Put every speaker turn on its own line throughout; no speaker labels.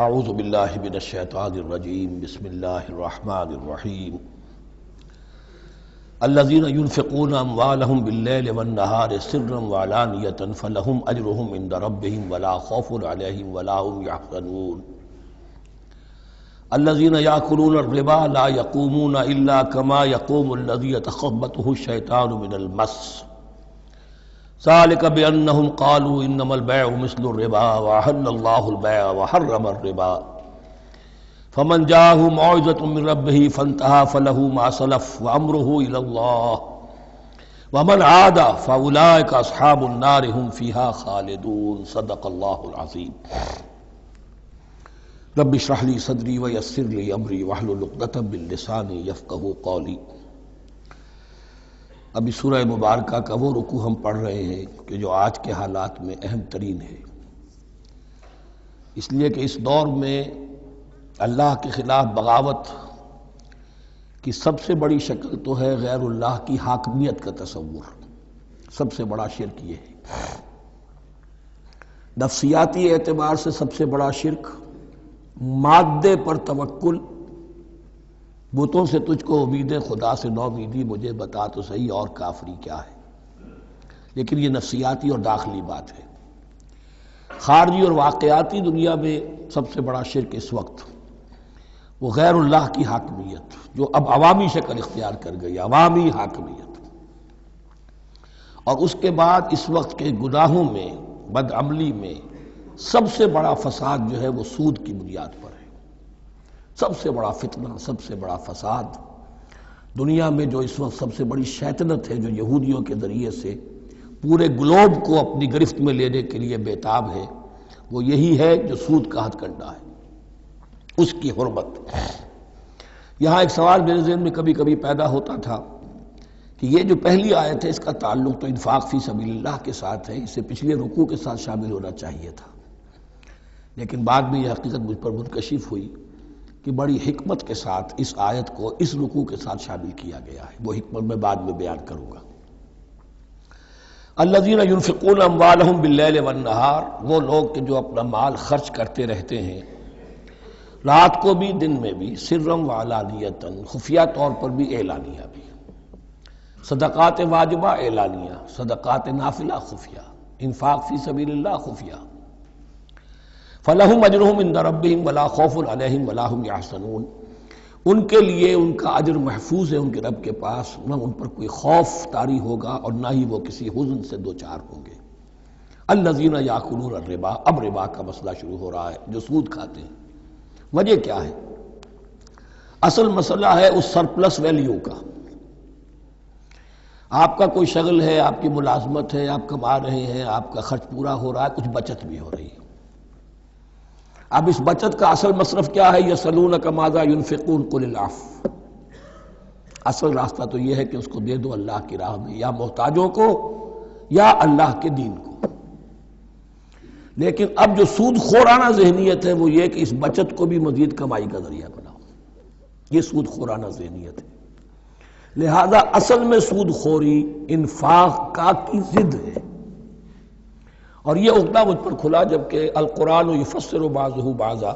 اعوذ باللہ من الشیطان الرجیم بسم اللہ الرحمن الرحیم الذین ينفقون اموالهم باللیل والنہار سرا وعلانیۃ فلہم اجرہم عند ربہم ولا خوف علیہم ولا هم یحزنون الذین یأکلون الربا لا یقومون الا کما یقوم الذی یتخبطہ الشیطان من المس ذلك بأنهم قالوا إنما البيع مثل الربا وأحل الله البيع وحرم الربا فمن جاءه موعظة من ربه فانتهى فله ما سلف وأمره إلى الله ومن عاد فأولئك أصحاب النار هم فيها خالدون صدق الله العظيم رب اشرح لي صدري ويسر لي أمري واحلل عقدة من لساني يفقهوا قولي۔ ابھی سورہ مبارکہ کا وہ رکوع ہم پڑھ رہے ہیں کہ جو آج کے حالات میں اہم ترین ہے، اس لیے کہ اس دور میں اللہ کے خلاف بغاوت کی سب سے بڑی شکل تو ہے غیر اللہ کی حاکمیت کا تصور۔ سب سے بڑا شرک یہ ہے، نفسیاتی اعتبار سے سب سے بڑا شرک، مادے پر توکل، بتوں سے تجھ کو امید خدا سے نو امیدی، مجھے بتا تو صحیح اور کافری کیا ہے۔ لیکن یہ نفسیاتی اور داخلی بات ہے۔ خارجی اور واقعاتی دنیا میں سب سے بڑا شرک اس وقت وہ غیر اللہ کی حاکمیت، جو اب عوامی شکل اختیار کر گئی، عوامی حاکمیت۔ اور اس کے بعد اس وقت کے گناہوں میں، بدعملی میں سب سے بڑا فساد جو ہے وہ سود کی بنیاد پر ہے۔ سب سے بڑا فتنہ، سب سے بڑا فساد دنیا میں جو اس وقت سب سے بڑی شیطنت ہے، جو یہودیوں کے ذریعے سے پورے گلوب کو اپنی گرفت میں لینے کے لیے بےتاب ہے، وہ یہی ہے جو سود کا ہتھ کنڈا ہے، اس کی حرمت۔ یہاں ایک سوال میرے ذہن میں کبھی کبھی پیدا ہوتا تھا کہ یہ جو پہلی آیت ہے اس کا تعلق تو انفاق فی سبیل اللہ کے ساتھ ہے، اسے پچھلے رکوع کے ساتھ شامل ہونا چاہیے تھا، لیکن بعد میں یہ حقیقت مجھ پر منکشف ہوئی کہ بڑی حکمت کے ساتھ اس آیت کو اس رکوع کے ساتھ شامل کیا گیا ہے۔ وہ حکمت میں بعد میں بیان کروں گا۔ الذین ينفقون اموالهم باللیل والنہار، وہ لوگ کہ جو اپنا مال خرچ کرتے رہتے ہیں رات کو بھی دن میں بھی، سرا وعلانیۃ، خفیہ طور پر بھی اعلانیہ بھی، صدقات واجبہ اعلانیہ، صدقات نافلہ خفیہ، انفاق فی سبیل اللہ خفیہ۔ فَلَهُمْ أَجْرُهُمْ عِنْدَ رَبِّهِمْ وَلَا خَوْفٌ عَلَيْهِمْ وَلَا هُمْ يَحْزَنُونَ، ان کے لیے ان کا اجر محفوظ ہے ان کے رب کے پاس، نہ ان پر کوئی خوف طاری ہوگا اور نہ ہی وہ کسی حزن سے دوچار ہوں گے۔ الَّذِينَ يَأْكُلُونَ الرِّبَا، اب ربا کا مسئلہ شروع ہو رہا ہے، جو سود کھاتے ہیں۔ وجہ کیا ہے؟ اصل مسئلہ ہے اس سرپلس ویلیو کا۔ آپ کا کوئی شغل ہے، آپ کی ملازمت ہے، آپ کما رہے ہیں، آپ کا خرچ پورا ہو رہا ہے، کچھ بچت بھی ہو رہی ہے۔ اب اس بچت کا اصل مصرف کیا ہے؟ یسألونک ماذا ينفقون قل العفو، اصل راستہ تو یہ ہے کہ اس کو دے دو اللہ کی راہ میں، یا محتاجوں کو یا اللہ کے دین کو۔ لیکن اب جو سود خورانہ ذہنیت ہے وہ یہ کہ اس بچت کو بھی مزید کمائی کا ذریعہ بناؤ، یہ سود خورانہ ذہنیت ہے۔ لہذا اصل میں سود خوری انفاق کا کی ضد ہے، اور یہ عقدہ مجھ پر کھلا جبکہ القرآن یفسر بعضہ بعضا،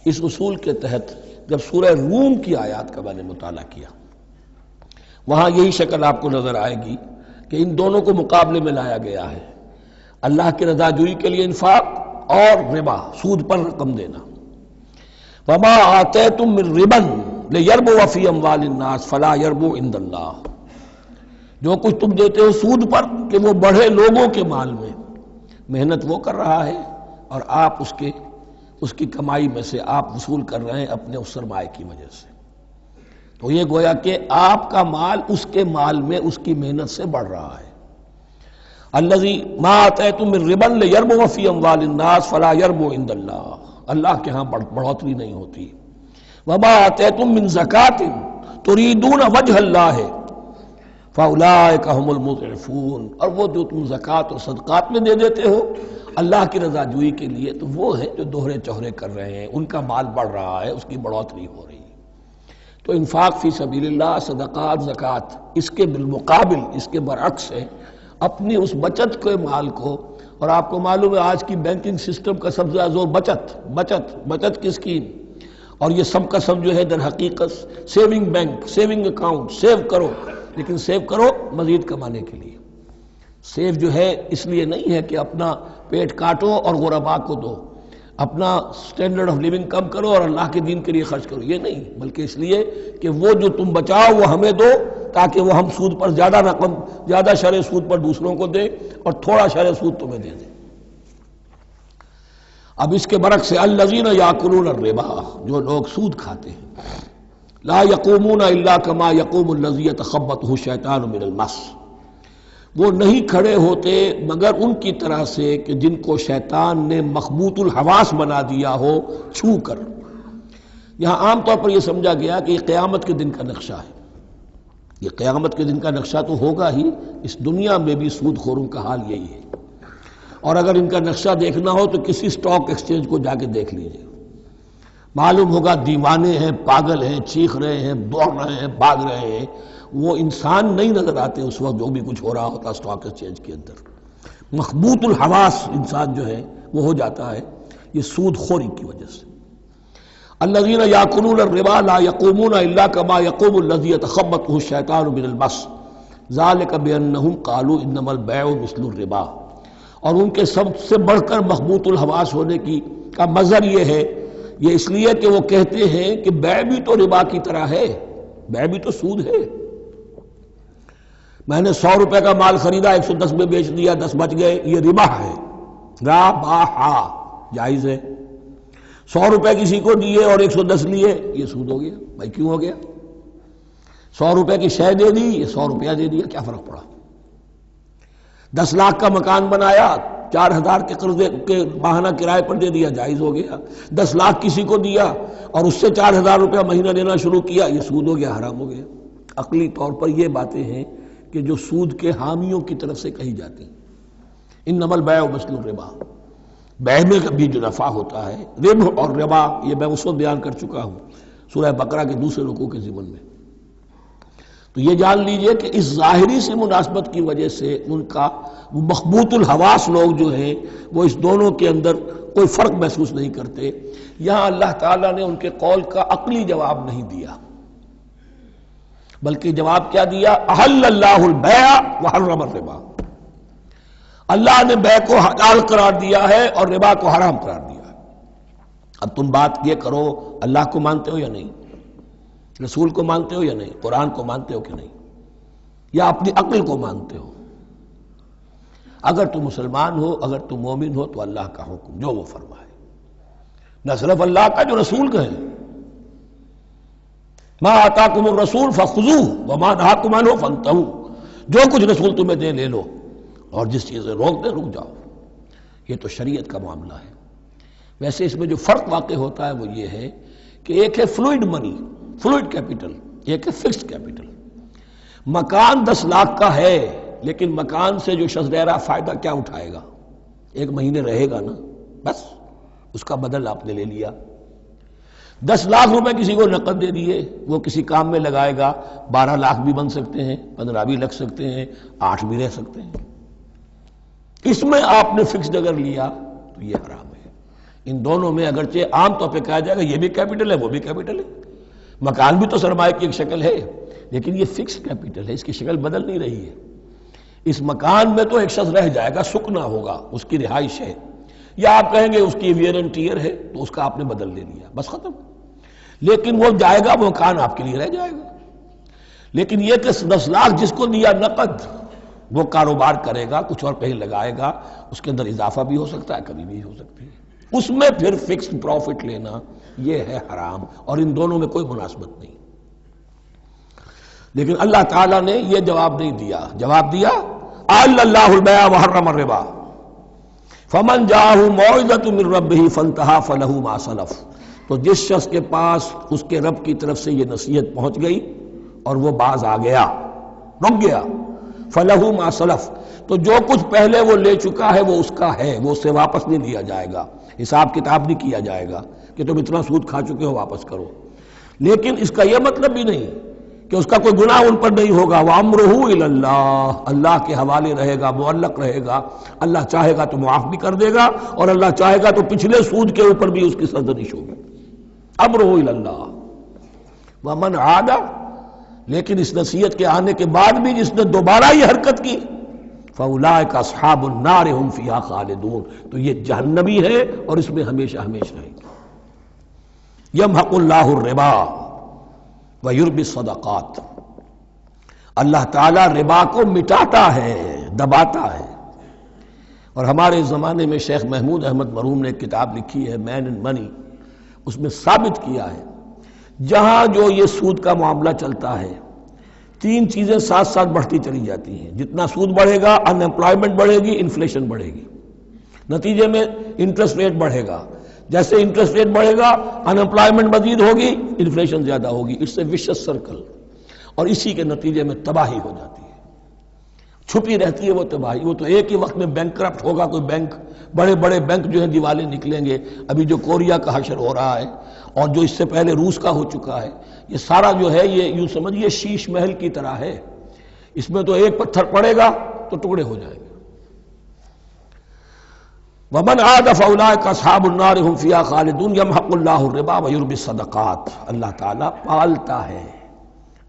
اس اصول کے تحت جب سورہ روم کی آیات کا میں نے مطالعہ کیا، وہاں یہی شکل آپ کو نظر آئے گی کہ ان دونوں کو مقابلے میں لایا گیا ہے، اللہ کی رضا جوئی کے لیے انفاق اور ربا، سود پر رقم دینا۔ وما آتیتم من ربا لیربو فی اموال الناس فلا یربو عند اللہ، جو کچھ تم دیتے ہو سود پر کہ وہ بڑھے لوگوں کے مال میں، محنت وہ کر رہا ہے اور آپ اس کی کمائی میں سے آپ وصول کر رہے ہیں اپنے اس سرمایہ کی وجہ سے۔ تو یہ گویا کہ آپ کا مال اس کے مال میں اس کی محنت سے بڑھ رہا ہے۔ الذی ما آتیتم من ربا لیربو فی اموال الناس فلا یربو عند اللہ، اللہ کے ہاں بڑھوتری نہیں ہوتی۔ وما آتیتم من زکاۃ تریدون وجہ اللہ فَأُولَٰئِكَ هُمُ الْمُضْعِفُونَ، اور وہ جو تم زکوٰۃ اور صدقات میں دے دیتے ہو اللہ کی رضا جوئی کے لیے، تو وہ ہیں جو دوہرے چوہرے کر رہے ہیں، ان کا مال بڑھ رہا ہے، اس کی بڑھوتری ہو رہی ہے۔ تو انفاق فی سبیل اللہ، صدقات، زکوٰۃ، اس کے بالمقابل، اس کے برعکس ہے، اپنی اس بچت کے مال کو اور آپ کو معلوم ہے آج کی بینکنگ سسٹم کا سب سے زیادہ زور بچت کی اسکیم، اور یہ سب کا سب جو ہے در حقیقت saving bank, saving account, save کرو، لیکن سیو کرو مزید کمانے کے لیے۔ سیو جو ہے اس لیے نہیں ہے کہ اپنا پیٹ کاٹو اور غرباء کو دو، اپنا سٹینڈرڈ آف لیونگ کم کرو اور اللہ کے دین کے لیے خرچ کرو، یہ نہیں، بلکہ اس لیے کہ وہ جو تم بچاؤ وہ ہمیں دو، تاکہ وہ ہم سود پر زیادہ رقم، زیادہ شرح سود پر دوسروں کو دیں اور تھوڑا شرح سود تمہیں دے دیں۔ اب اس کے برعکس سے الذین یاکلون الربا، جو لوگ سود کھاتے ہیں، لا یقومون الا کما یقوم الذی یتخبطہ الشیطان من المس، وہ نہیں کھڑے ہوتے مگر ان کی طرح سے کہ جن کو شیطان نے مخبوط الحواس بنا دیا ہو چھو کر۔ یہاں عام طور پر یہ سمجھا گیا کہ یہ قیامت کے دن کا نقشہ ہے، یہ قیامت کے دن کا نقشہ تو ہوگا ہی، اس دنیا میں بھی سود خوروں کا حال یہی ہے، اور اگر ان کا نقشہ دیکھنا ہو تو کسی سٹاک ایکسچینج کو جا کے دیکھ لیجئے، معلوم ہوگا دیوانے ہیں، پاگل ہیں، چیخ رہے ہیں، دوڑ رہے ہیں، بھاگ رہے ہیں، وہ انسان نہیں نظر آتے اس وقت جو بھی کچھ ہو رہا ہوتا سٹاک ایکسچینج کے اندر۔ مخبوط الحواس انسان جو ہے وہ ہو جاتا ہے، یہ سود خوری کی وجہ سے۔ الذین یاکلون الربا لا یقومون الا کما یقوم الذی یتخبطہ الشیطان من المس ذلک بانہم قالوا انما البیع مثل الربا، اور ان کے سب سے بڑھ کر مخبوط الحواس ہونے کا مظہر یہ ہے، یہ اس لیے کہ وہ کہتے ہیں کہ بیع بھی تو ربا کی طرح ہے، بیع بھی تو سود ہے۔ میں نے 100 روپے کا مال خریدا، 110 میں بیچ دیا، 10 بچ گئے، یہ ربا ہے، ربا جائز ہے۔ 100 روپے کسی کو دیے اور 110 لیے، یہ سود ہو گیا۔ بھائی کیوں ہو گیا؟ 100 روپے کی شے دے دی، یہ 100 روپیہ دے دیا، کیا فرق پڑا؟ 10 لاکھ کا مکان بنایا، 4000 کے قرضے کے ماہانہ کرائے پر دے دیا، جائز ہو گیا۔ 10 لاکھ کسی کو دیا اور اس سے 4000 روپیہ مہینہ دینا شروع کیا، یہ سود ہو گیا، حرام ہو گیا۔ عقلی طور پر یہ باتیں ہیں کہ جو سود کے حامیوں کی طرف سے کہی جاتی ہیں۔ انما البیع مثل الربا، بیع میں بھی جو نفع ہوتا ہے، ربح اور ربا یہ میں اس وقت بیان کر چکا ہوں سورہ بقرہ کے دوسرے رکوع کے ضمن میں۔ تو یہ جان لیجئے کہ اس ظاہری سی مناسبت کی وجہ سے ان کا مخبوط الحواس لوگ جو ہیں وہ اس دونوں کے اندر کوئی فرق محسوس نہیں کرتے۔ یہاں اللہ تعالیٰ نے ان کے قول کا عقلی جواب نہیں دیا، بلکہ جواب کیا دیا؟ احل اللہ البیع وحرم الربا، اللہ نے بیع کو حلال قرار دیا ہے اور ربا کو حرام قرار دیا ہے۔ اب تم بات یہ کرو، اللہ کو مانتے ہو یا نہیں؟ رسول کو مانتے ہو یا نہیں؟ قرآن کو مانتے ہو کہ نہیں؟ یا اپنی عقل کو مانتے ہو؟ اگر تم مسلمان ہو، اگر تم مومن ہو تو اللہ کا حکم جو وہ فرمائے، نہ صرف اللہ کا، جو رسول کا ہے، ما آتاکم الرسول فخذوہ وما نہاکم عنہ فانتہوا، جو کچھ رسول تمہیں دے لے لو، اور جس چیز سے روک دے رک جاؤ۔ یہ تو شریعت کا معاملہ ہے۔ ویسے اس میں جو فرق واقع ہوتا ہے وہ یہ ہے کہ ایک ہے فلوئڈ منی، فلوئڈ کیپٹل، ایک ہے فکسڈ کیپٹل۔ مکان 10 لاکھ کا ہے، لیکن مکان سے جو شخص رہ رہا فائدہ کیا اٹھائے گا؟ 1 مہینے رہے گا نا، بس اس کا بدل آپ نے لے لیا۔ 10 لاکھ روپے کسی کو نقد دے دیے، وہ کسی کام میں لگائے گا، 12 لاکھ بھی بن سکتے ہیں، 15 بھی لگ سکتے ہیں، 8 بھی رہ سکتے ہیں۔ اس میں آپ نے فکسڈ اگر لیا تو یہ حرام ہے۔ ان دونوں میں اگرچہ عام طور پہ کہا جائے گا یہ بھی کیپٹل ہے وہ بھی کیپٹل ہے، مکان بھی تو سرمایہ کی ایک شکل ہے، لیکن یہ فکسڈ کیپٹل ہے، اس کی شکل بدل نہیں رہی ہے۔ اس مکان میں تو ایک شخص رہ جائے گا، سکنا ہوگا، اس کی رہائش ہے، یا آپ کہیں گے اس کی ویئر اینڈ ٹیئر ہے تو اس کا آپ نے بدل لے لیا، بس ختم۔ لیکن وہ جائے گا، وہ مکان آپ کے لیے رہ جائے گا۔ لیکن یہ کہ 10 لاکھ جس کو دیا نقد، وہ کاروبار کرے گا، کچھ اور کہیں لگائے گا، اس کے اندر اضافہ بھی ہو سکتا ہے، کمی بھی ہو سکتی ہے، اس میں پھر فکسڈ پروفٹ لینا یہ ہے حرام، اور ان دونوں میں کوئی مناسبت نہیں۔ لیکن اللہ تعالیٰ نے یہ جواب نہیں دیا، جواب دیا احل اللہ البیع وحرم الربا فمن جاءہ موعظۃ من ربہ فانتہی فلہ ما سلف، تو جس شخص کے پاس اس کے رب کی طرف سے یہ نصیحت پہنچ گئی اور وہ باز آ گیا، رک گیا، فلہ ما سلف، تو جو کچھ پہلے وہ لے چکا ہے وہ اس کا ہے، وہ اس سے واپس نہیں لیا جائے گا، حساب کتاب نہیں کیا جائے گا کہ تم اتنا سود کھا چکے ہو واپس کرو۔ لیکن اس کا یہ مطلب بھی نہیں کہ اس کا کوئی گناہ ان پر نہیں ہوگا. وَأَمْرُهُ إِلَى اللَّهِ، اللہ کے حوالے رہے گا، معلق رہے گا. اللہ چاہے گا تو معاف بھی کر دے گا، اور اللہ چاہے گا تو پچھلے سود کے اوپر بھی اس کی سرزنش ہوگی. أَمْرُهُ إِلَى اللَّهِ. وَمَنْ عَادَ، لیکن اس نصیحت کے آنے کے بعد بھی جس نے دوبارہ یہ حرکت کی، فَأُولَٰئِكَ أَصْحَابُ النَّارِ هُمْ فِيهَا خَالِدُونَ، تو یہ جہنمی ہے اور اس میں ہمیشہ ہمیشہ رہے گی. يَمْحَقُ اللَّهُ الرِّبَا وَيُرْبِي الصَّدَقَاتِ، اللہ تعالیٰ ربا کو مٹاتا ہے، دباتا ہے. اور ہمارے زمانے میں شیخ محمود احمد مرحوم نے ایک کتاب لکھی ہے مین اینڈ منی، اس میں ثابت کیا ہے جہاں جو یہ سود کا معاملہ چلتا ہے، تین چیزیں ساتھ ساتھ بڑھتی چلی جاتی ہیں. جتنا سود بڑھے گا ان امپلائمنٹ بڑھے گی، انفلیشن بڑھے گی، نتیجے میں انٹرسٹ ریٹ بڑھے گا. جیسے انٹرسٹ ریٹ بڑھے گا ان امپلائمنٹ مزید ہوگی، انفلیشن زیادہ ہوگی. اٹس اے ویشس سرکل، اور اسی کے نتیجے میں تباہی ہو جاتی ہے، چھپی رہتی ہے وہ تباہی. وہ تو ایک ہی وقت میں بینک کرپٹ ہوگا، کوئی بینک، بڑے بڑے بینک جو ہیں دیوالے نکلیں گے. ابھی جو کوریا کا حشر ہو رہا ہے اور جو اس سے پہلے روس کا ہو چکا ہے، یہ سارا جو ہے یہ یوں سمجھیے شیش محل کی طرح ہے. اس میں تو ایک پتھر پڑے گا تو ٹکڑے ہو جائیں گے. وَمَنْ عَادَ فَأُولَٰئِكَ أَصْحَابُ النَّارِ هُمْ فِيهَا خَالِدُونَ. يَمْحَقُ اللَّهُ الرِّبَا وَيُرْبِي الصَّدَقَاتِ، اللہ تعالیٰ پالتا ہے،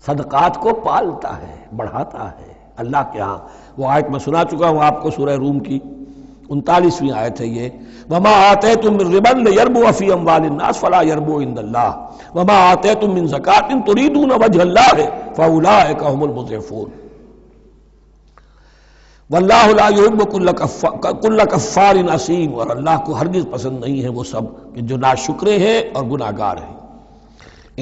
صدقات کو پالتا ہے، بڑھاتا ہے اللہ کے ہاں. وہ آیت میں سنا چکا ہوں آپ کو، سورہ روم کی 39ویں آیت ہے یہ. وَمَا آتَيْتُم مِّن رِّبًا لِّيَرْبُوَ فِي أَمْوَالِ النَّاسِ فَلَا يَرْبُو عِندَ اللَّهِ وَمَا آتَيْتُم مِّن زَكَاةٍ تُرِيدُونَ وَجْهَ اللَّهِ فَأُولَٰئِكَ هُمُ الْمُضْعِفُونَ. واللہ لا یحب کل کفار اثیم، اور اللہ کو ہرگز پسند نہیں ہے وہ سب کہ جو ناشکرے ہیں اور گناہ گار ہیں.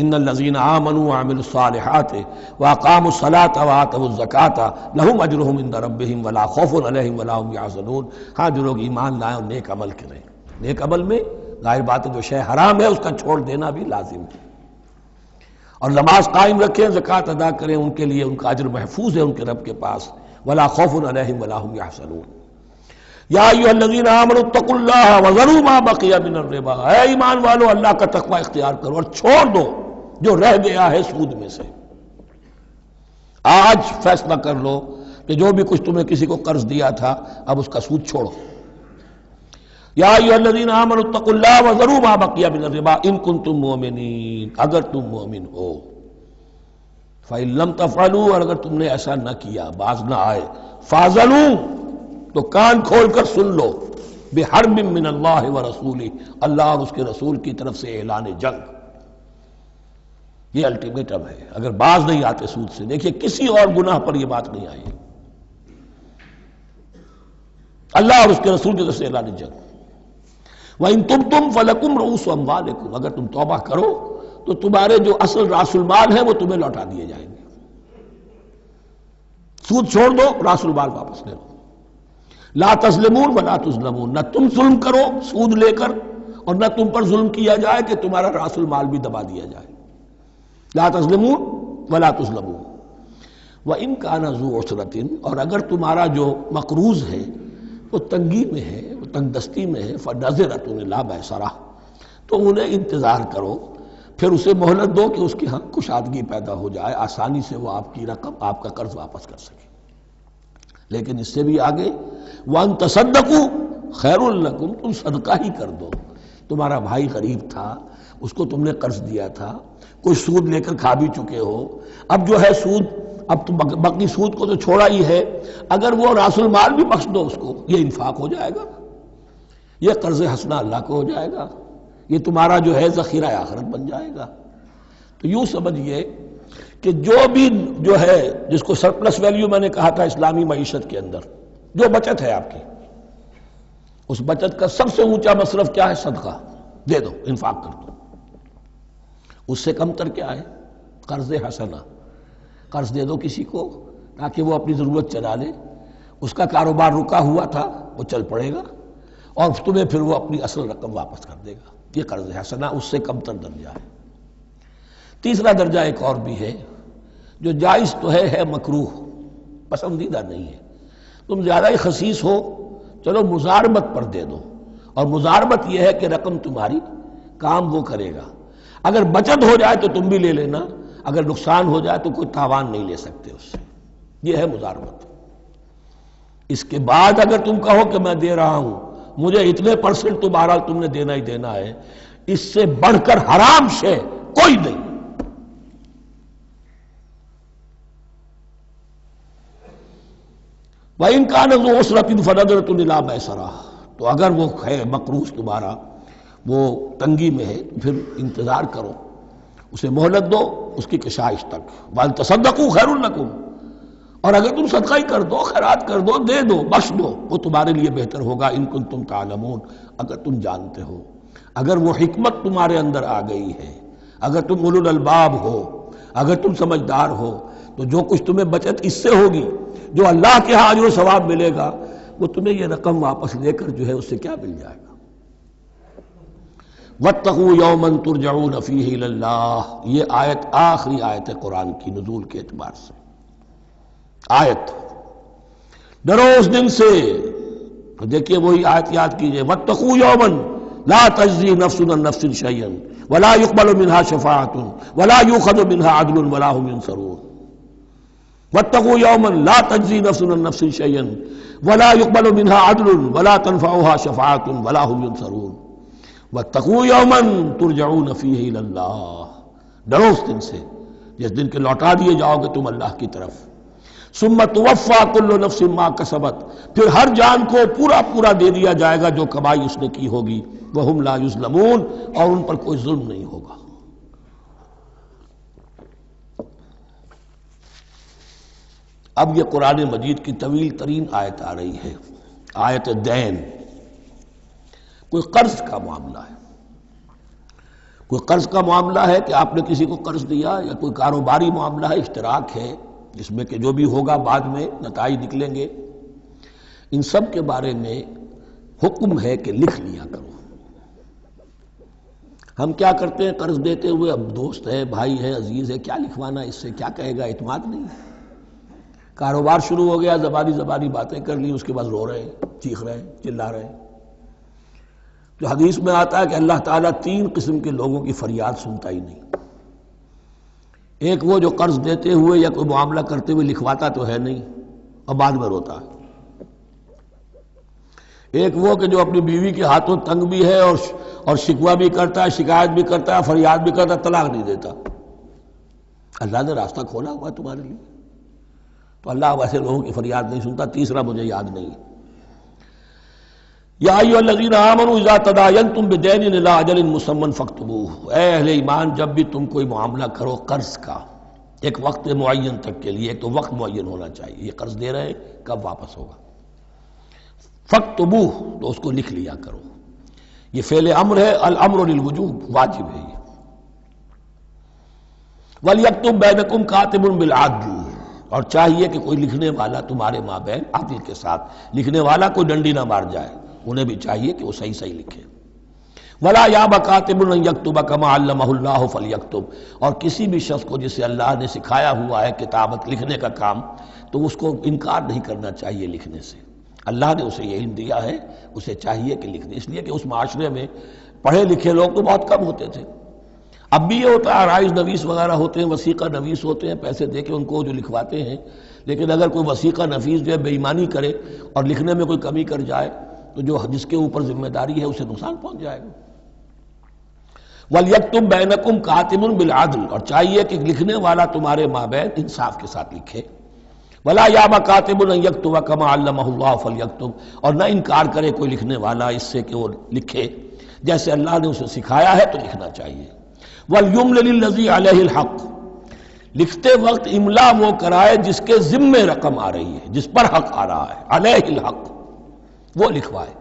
ان الذین آمنوا وعملوا الصالحات واقاموا الصلاة وآتوا الزکاة لهم اجرهم عند ربهم ولا خوف علیہم ولا هم یحزنون. ہاں جو لوگ ایمان لائیں اور نیک عمل کریں، نیک عمل میں ظاہر بات ہے جو شے حرام ہے اس کا چھوڑ دینا بھی لازم ہے، اور نماز قائم رکھیں، زکوٰۃ ادا کریں، ان کے لیے ان کا اجر محفوظ ہے ان کے رب کے پاس. ولا خوف علیہم ولا هم یحزنون. یا ایھا الذین آمنوا اتقوا اللہ وذروا ما بقی من الربا، اے ایمان والو اللہ کا تقوی اختیار کرو اور چھوڑ دو جو رہ گیا ہے سود میں سے. آج فیصلہ کر لو کہ جو بھی کچھ تمہیں کسی کو قرض دیا تھا اب اس کا سود چھوڑو. یا ایھا الذین آمنوا اتقوا اللہ وذروا ما بقی من الربا ان کنتم مؤمنین، اگر تم مومن ہو. فَإِن لَمْ تَفْعَلُوا، اور اگر تم نے ایسا نہ کیا، باز نہ آئے، فَاعْذَنُوا، تو کان کھول کر سن لو، بِحَرْبٍ مِّنَ اللَّهِ وَرَسُولِهِ، اللہ اور اس کے رسول کی طرف سے اعلان جنگ. یہ الٹیمیٹم ہے اگر باز نہیں آتے سود سے. دیکھیے کسی اور گناہ پر یہ بات نہیں آئی، اللہ اور اس کے رسول کی طرف سے اعلان جنگ. وَإِن تُبْتُمْ فَلَكُمْ رُءُوسُ أَمْوَالِكُمْ، اگر تم توبہ کرو تو تمہارے جو اصل راس المال ہے وہ تمہیں لوٹا دیے جائیں گے. سود چھوڑ دو، راس المال واپس لے لو. لا تظلمون ولا تظلمون، نہ تم ظلم کرو سود لے کر اور نہ تم پر ظلم کیا جائے کہ تمہارا راس المال بھی دبا دیا جائے. لا تظلمون ولا تظلمون. وَإِن كَانَ ذُو عُسْرَةٍ، اور اگر تمہارا جو مقروض ہے وہ تنگی میں ہے، وہ تنگ دستی میں ہے، فَنَظِرَةٌ إِلَىٰ مَيْسَرَةٍ، تو انہیں انتظار کرو، پھر اسے مہلت دو کہ اس کی ہاں کشادگی پیدا ہو جائے، آسانی سے وہ آپ کی رقم، آپ کا قرض واپس کر سکے. لیکن اس سے بھی آگے وَأَن تَصَدَّقُوا خَيْرٌ لَكُمْ، تم صدقہ ہی کر دو. تمہارا بھائی غریب تھا، اس کو تم نے قرض دیا تھا، کوئی سود لے کر کھا بھی چکے ہو، اب جو ہے سود، اب تم باقی سود کو تو چھوڑا ہی ہے، اگر وہ راس المال بھی بخش دو اس کو، یہ انفاق ہو جائے گا، یہ قرض حسنہ اللہ کو ہو جائے گا، یہ تمہارا جو ہے ذخیرہ آخرت بن جائے گا. تو یوں سمجھیے کہ جو بھی جو ہے جس کو سرپلس ویلیو میں نے کہا تھا اسلامی معیشت کے اندر، جو بچت ہے آپ کی، اس بچت کا سب سے اونچا مصرف کیا ہے؟ صدقہ دے دو، انفاق کر دو. اس سے کم تر کیا ہے؟ قرض حسنہ، قرض دے دو کسی کو تاکہ وہ اپنی ضرورت چلا لے، اس کا کاروبار رکا ہوا تھا وہ چل پڑے گا اور تمہیں پھر وہ اپنی اصل رقم واپس کر دے گا. یہ قرض حسنہ اس سے کم تر درجہ ہے. تیسرا درجہ ایک اور بھی ہے جو جائز تو ہے مکروہ، پسندیدہ نہیں ہے. تم زیادہ ہی خسیس ہو، چلو مزاربت پر دے دو، اور مزاربت یہ ہے کہ رقم تمہاری کام وہ کرے گا. اگر بچت ہو جائے تو تم بھی لے لینا، اگر نقصان ہو جائے تو کوئی تاوان نہیں لے سکتے اس سے. یہ ہے مضاربت. اس کے بعد اگر تم کہو کہ میں دے رہا ہوں، مجھے اتنے پرسنٹ تو بہرحال تم نے دینا ہی دینا ہے، اس سے بڑھ کر حرام شے کوئی نہیں. وَإِنْ كَانَ ذُو عُسْرَةٍ فَنَظِرَةٌ إِلَىٰ مَيْسَرَةٍ، تو اگر وہ ہے مقروض تمہارا وہ تنگی میں ہے پھر انتظار کرو، اسے مہلت دو اس کی کشائش تک. وَأَن تَصَدَّقُوا خَيْرٌ لَكُمْ، اور اگر تم صدقہ ہی کر دو، خیرات کر دو، دے دو، بخش دو، وہ تمہارے لیے بہتر ہوگا. ان کنتم تعلمون، اگر تم جانتے ہو، اگر وہ حکمت تمہارے اندر آ گئی ہے، اگر تم اولو الالباب ہو، اگر تم سمجھدار ہو، تو جو کچھ تمہیں بچت اس سے ہوگی، جو اللہ کے ہاں اجر و ثواب ملے گا، وہ تمہیں یہ رقم واپس لے کر جو ہے اس سے کیا مل جائے گا. وَاتَّقُوا يَوْمًا تُرْجَعُونَ فِيهِ إِلَى اللَّهِ، یہ آیت آخری آیت ہے قرآن کی نزول کے اعتبار سے. آیت ڈرو اس دن سے. تو دیکھیے وہی آیت یاد کیجئے، وَاتَّقُوا يَوْمًا لَا تَجْزِي نَفْسٌ عَن نَفْسٍ شَيْئًا وَلَا يُقْبَلُ مِنْهَا شَفَاعَةٌ وَلَا يُؤْخَذُ مِنْهَا عَدْلٌ وَلَا هُمْ يُنصَرُونَ. وَاتَّقُوا يَوْمًا لَا تَجْزِي نَفْسٌ عَن نَفْسٍ شَيْئًا وَلَا يُقْبَلُ مِنْهَا عَدْلٌ وَلَا تَنفَعُهَا شَفَاعَةٌ وَلَا هُمْ يُنصَرُونَ. وَاتَّقُوا يَوْمًا تُرْجَعُونَ فِيهِ إِلَى اللَّهِ، ڈرو اس دن سے جس دن کے لوٹا دیے جاؤ گے تم اللہ کی طرف. ثم توفى كل نفس ما كسبت، پھر ہر جان کو پورا پورا دے دیا جائے گا جو کمائی اس نے کی ہوگی. وهم لا يظلمون، اور ان پر کوئی ظلم نہیں ہوگا. اب یہ قرآن مجید کی طویل ترین آیت آ رہی ہے، آیت دین. کوئی قرض کا معاملہ ہے، کوئی قرض کا معاملہ ہے کہ آپ نے کسی کو قرض دیا، یا کوئی کاروباری معاملہ ہے، اشتراک ہے جس میں کہ جو بھی ہوگا بعد میں نتائج نکلیں گے. ان سب کے بارے میں حکم ہے کہ لکھ لیا کرو. ہم کیا کرتے ہیں قرض دیتے ہوئے، اب دوست ہے، بھائی ہے، عزیز ہے، کیا لکھوانا، اس سے کیا کہے گا، اعتماد نہیں ہے. کاروبار شروع ہو گیا، زبانی باتیں کر لی، اس کے بعد رو رہے ہیں، چیخ رہے ہیں، چلا رہے ہیں. جو حدیث میں آتا ہے کہ اللہ تعالیٰ 3 قسم کے لوگوں کی فریاد سنتا ہی نہیں. ایک وہ جو قرض دیتے ہوئے یا کوئی معاملہ کرتے ہوئے لکھواتا تو ہے نہیں اور بعد میں روتا ہے. ایک وہ کہ جو اپنی بیوی کے ہاتھوں تنگ بھی ہے اور شکوہ بھی کرتا ہے، شکایت بھی کرتا ہے، فریاد بھی کرتا ہے، طلاق نہیں دیتا. اللہ نے راستہ کھولا ہوا ہے تمہارے لیے، تو اللہ ویسے لوگوں کی فریاد نہیں سنتا. تیسرا مجھے یاد نہیں. یا ایھا الذین آمنوا اذا تداینتم بدین الی اجل مسمى فاکتبوہ، اے اہل ایمان جب بھی تم کوئی معاملہ کرو قرض کا ایک وقت معین تک کے لیے، تو وقت معین ہونا چاہیے. یہ قرض دے رہے ہیں، کب واپس ہوگا. فاکتبوہ، تو اس کو لکھ لیا کرو. یہ فعل امر ہے، الامر للوجوب، واجب ہے یہ. ولیکتب بینکم کاتب بالعدل، اور چاہیے کہ کوئی لکھنے والا تمہارے مابین عدل کے ساتھ، لکھنے والا کوئی ڈنڈی نہ مار جائے، انہیں بھی چاہیے کہ وہ صحیح صحیح لکھے. ولا یاب کاتب ان یکتب کما علمہ اللہ فلیکتب، اور کسی بھی شخص کو جسے اللہ نے سکھایا ہوا ہے کتابت لکھنے کا کام، تو اس کو انکار نہیں کرنا چاہیے لکھنے سے. اللہ نے اسے یہ علم دیا ہے، اسے چاہیے کہ لکھ دے. اس لیے کہ اس معاشرے میں پڑھے لکھے لوگ تو بہت کم ہوتے تھے. اب بھی یہ ہوتا ہے، عرائض نویس وغیرہ ہوتے ہیں، وثیقہ نویس ہوتے ہیں، پیسے دے کے ان کو جو لکھواتے ہیں. لیکن اگر کوئی وثیقہ نویس جو ہے بے ایمانی کرے اور لکھنے میں کوئی کمی کر جائے، تو جو جس کے اوپر ذمہ داری ہے اسے نقصان پہنچ جائے گا. وَلْيَكْتُبْ بَيْنَكُمْ كَاتِبٌ بِالْعَدْلِ، اور چاہیے کہ لکھنے والا تمہارے مابین انصاف کے ساتھ لکھے. وَلَا يَأْبَ كَاتِبٌ أَن يَكْتُبَ كَمَا عَلَّمَهُ اللَّهُ فَلْيَكْتُبْ، اور نہ انکار کرے کوئی لکھنے والا اس سے کہ وہ لکھے جیسے اللہ نے اسے سکھایا ہے، تو لکھنا چاہیے. وَلْيُمْلِلِ الَّذِي عَلَيْهِ الْحَقُّ، لکھتے وقت املا وہ کرائے جس کے ذمے رقم آ رہی ہے، جس پر حق آ رہا ہے. علیہ الحق، وہ لکھوائے.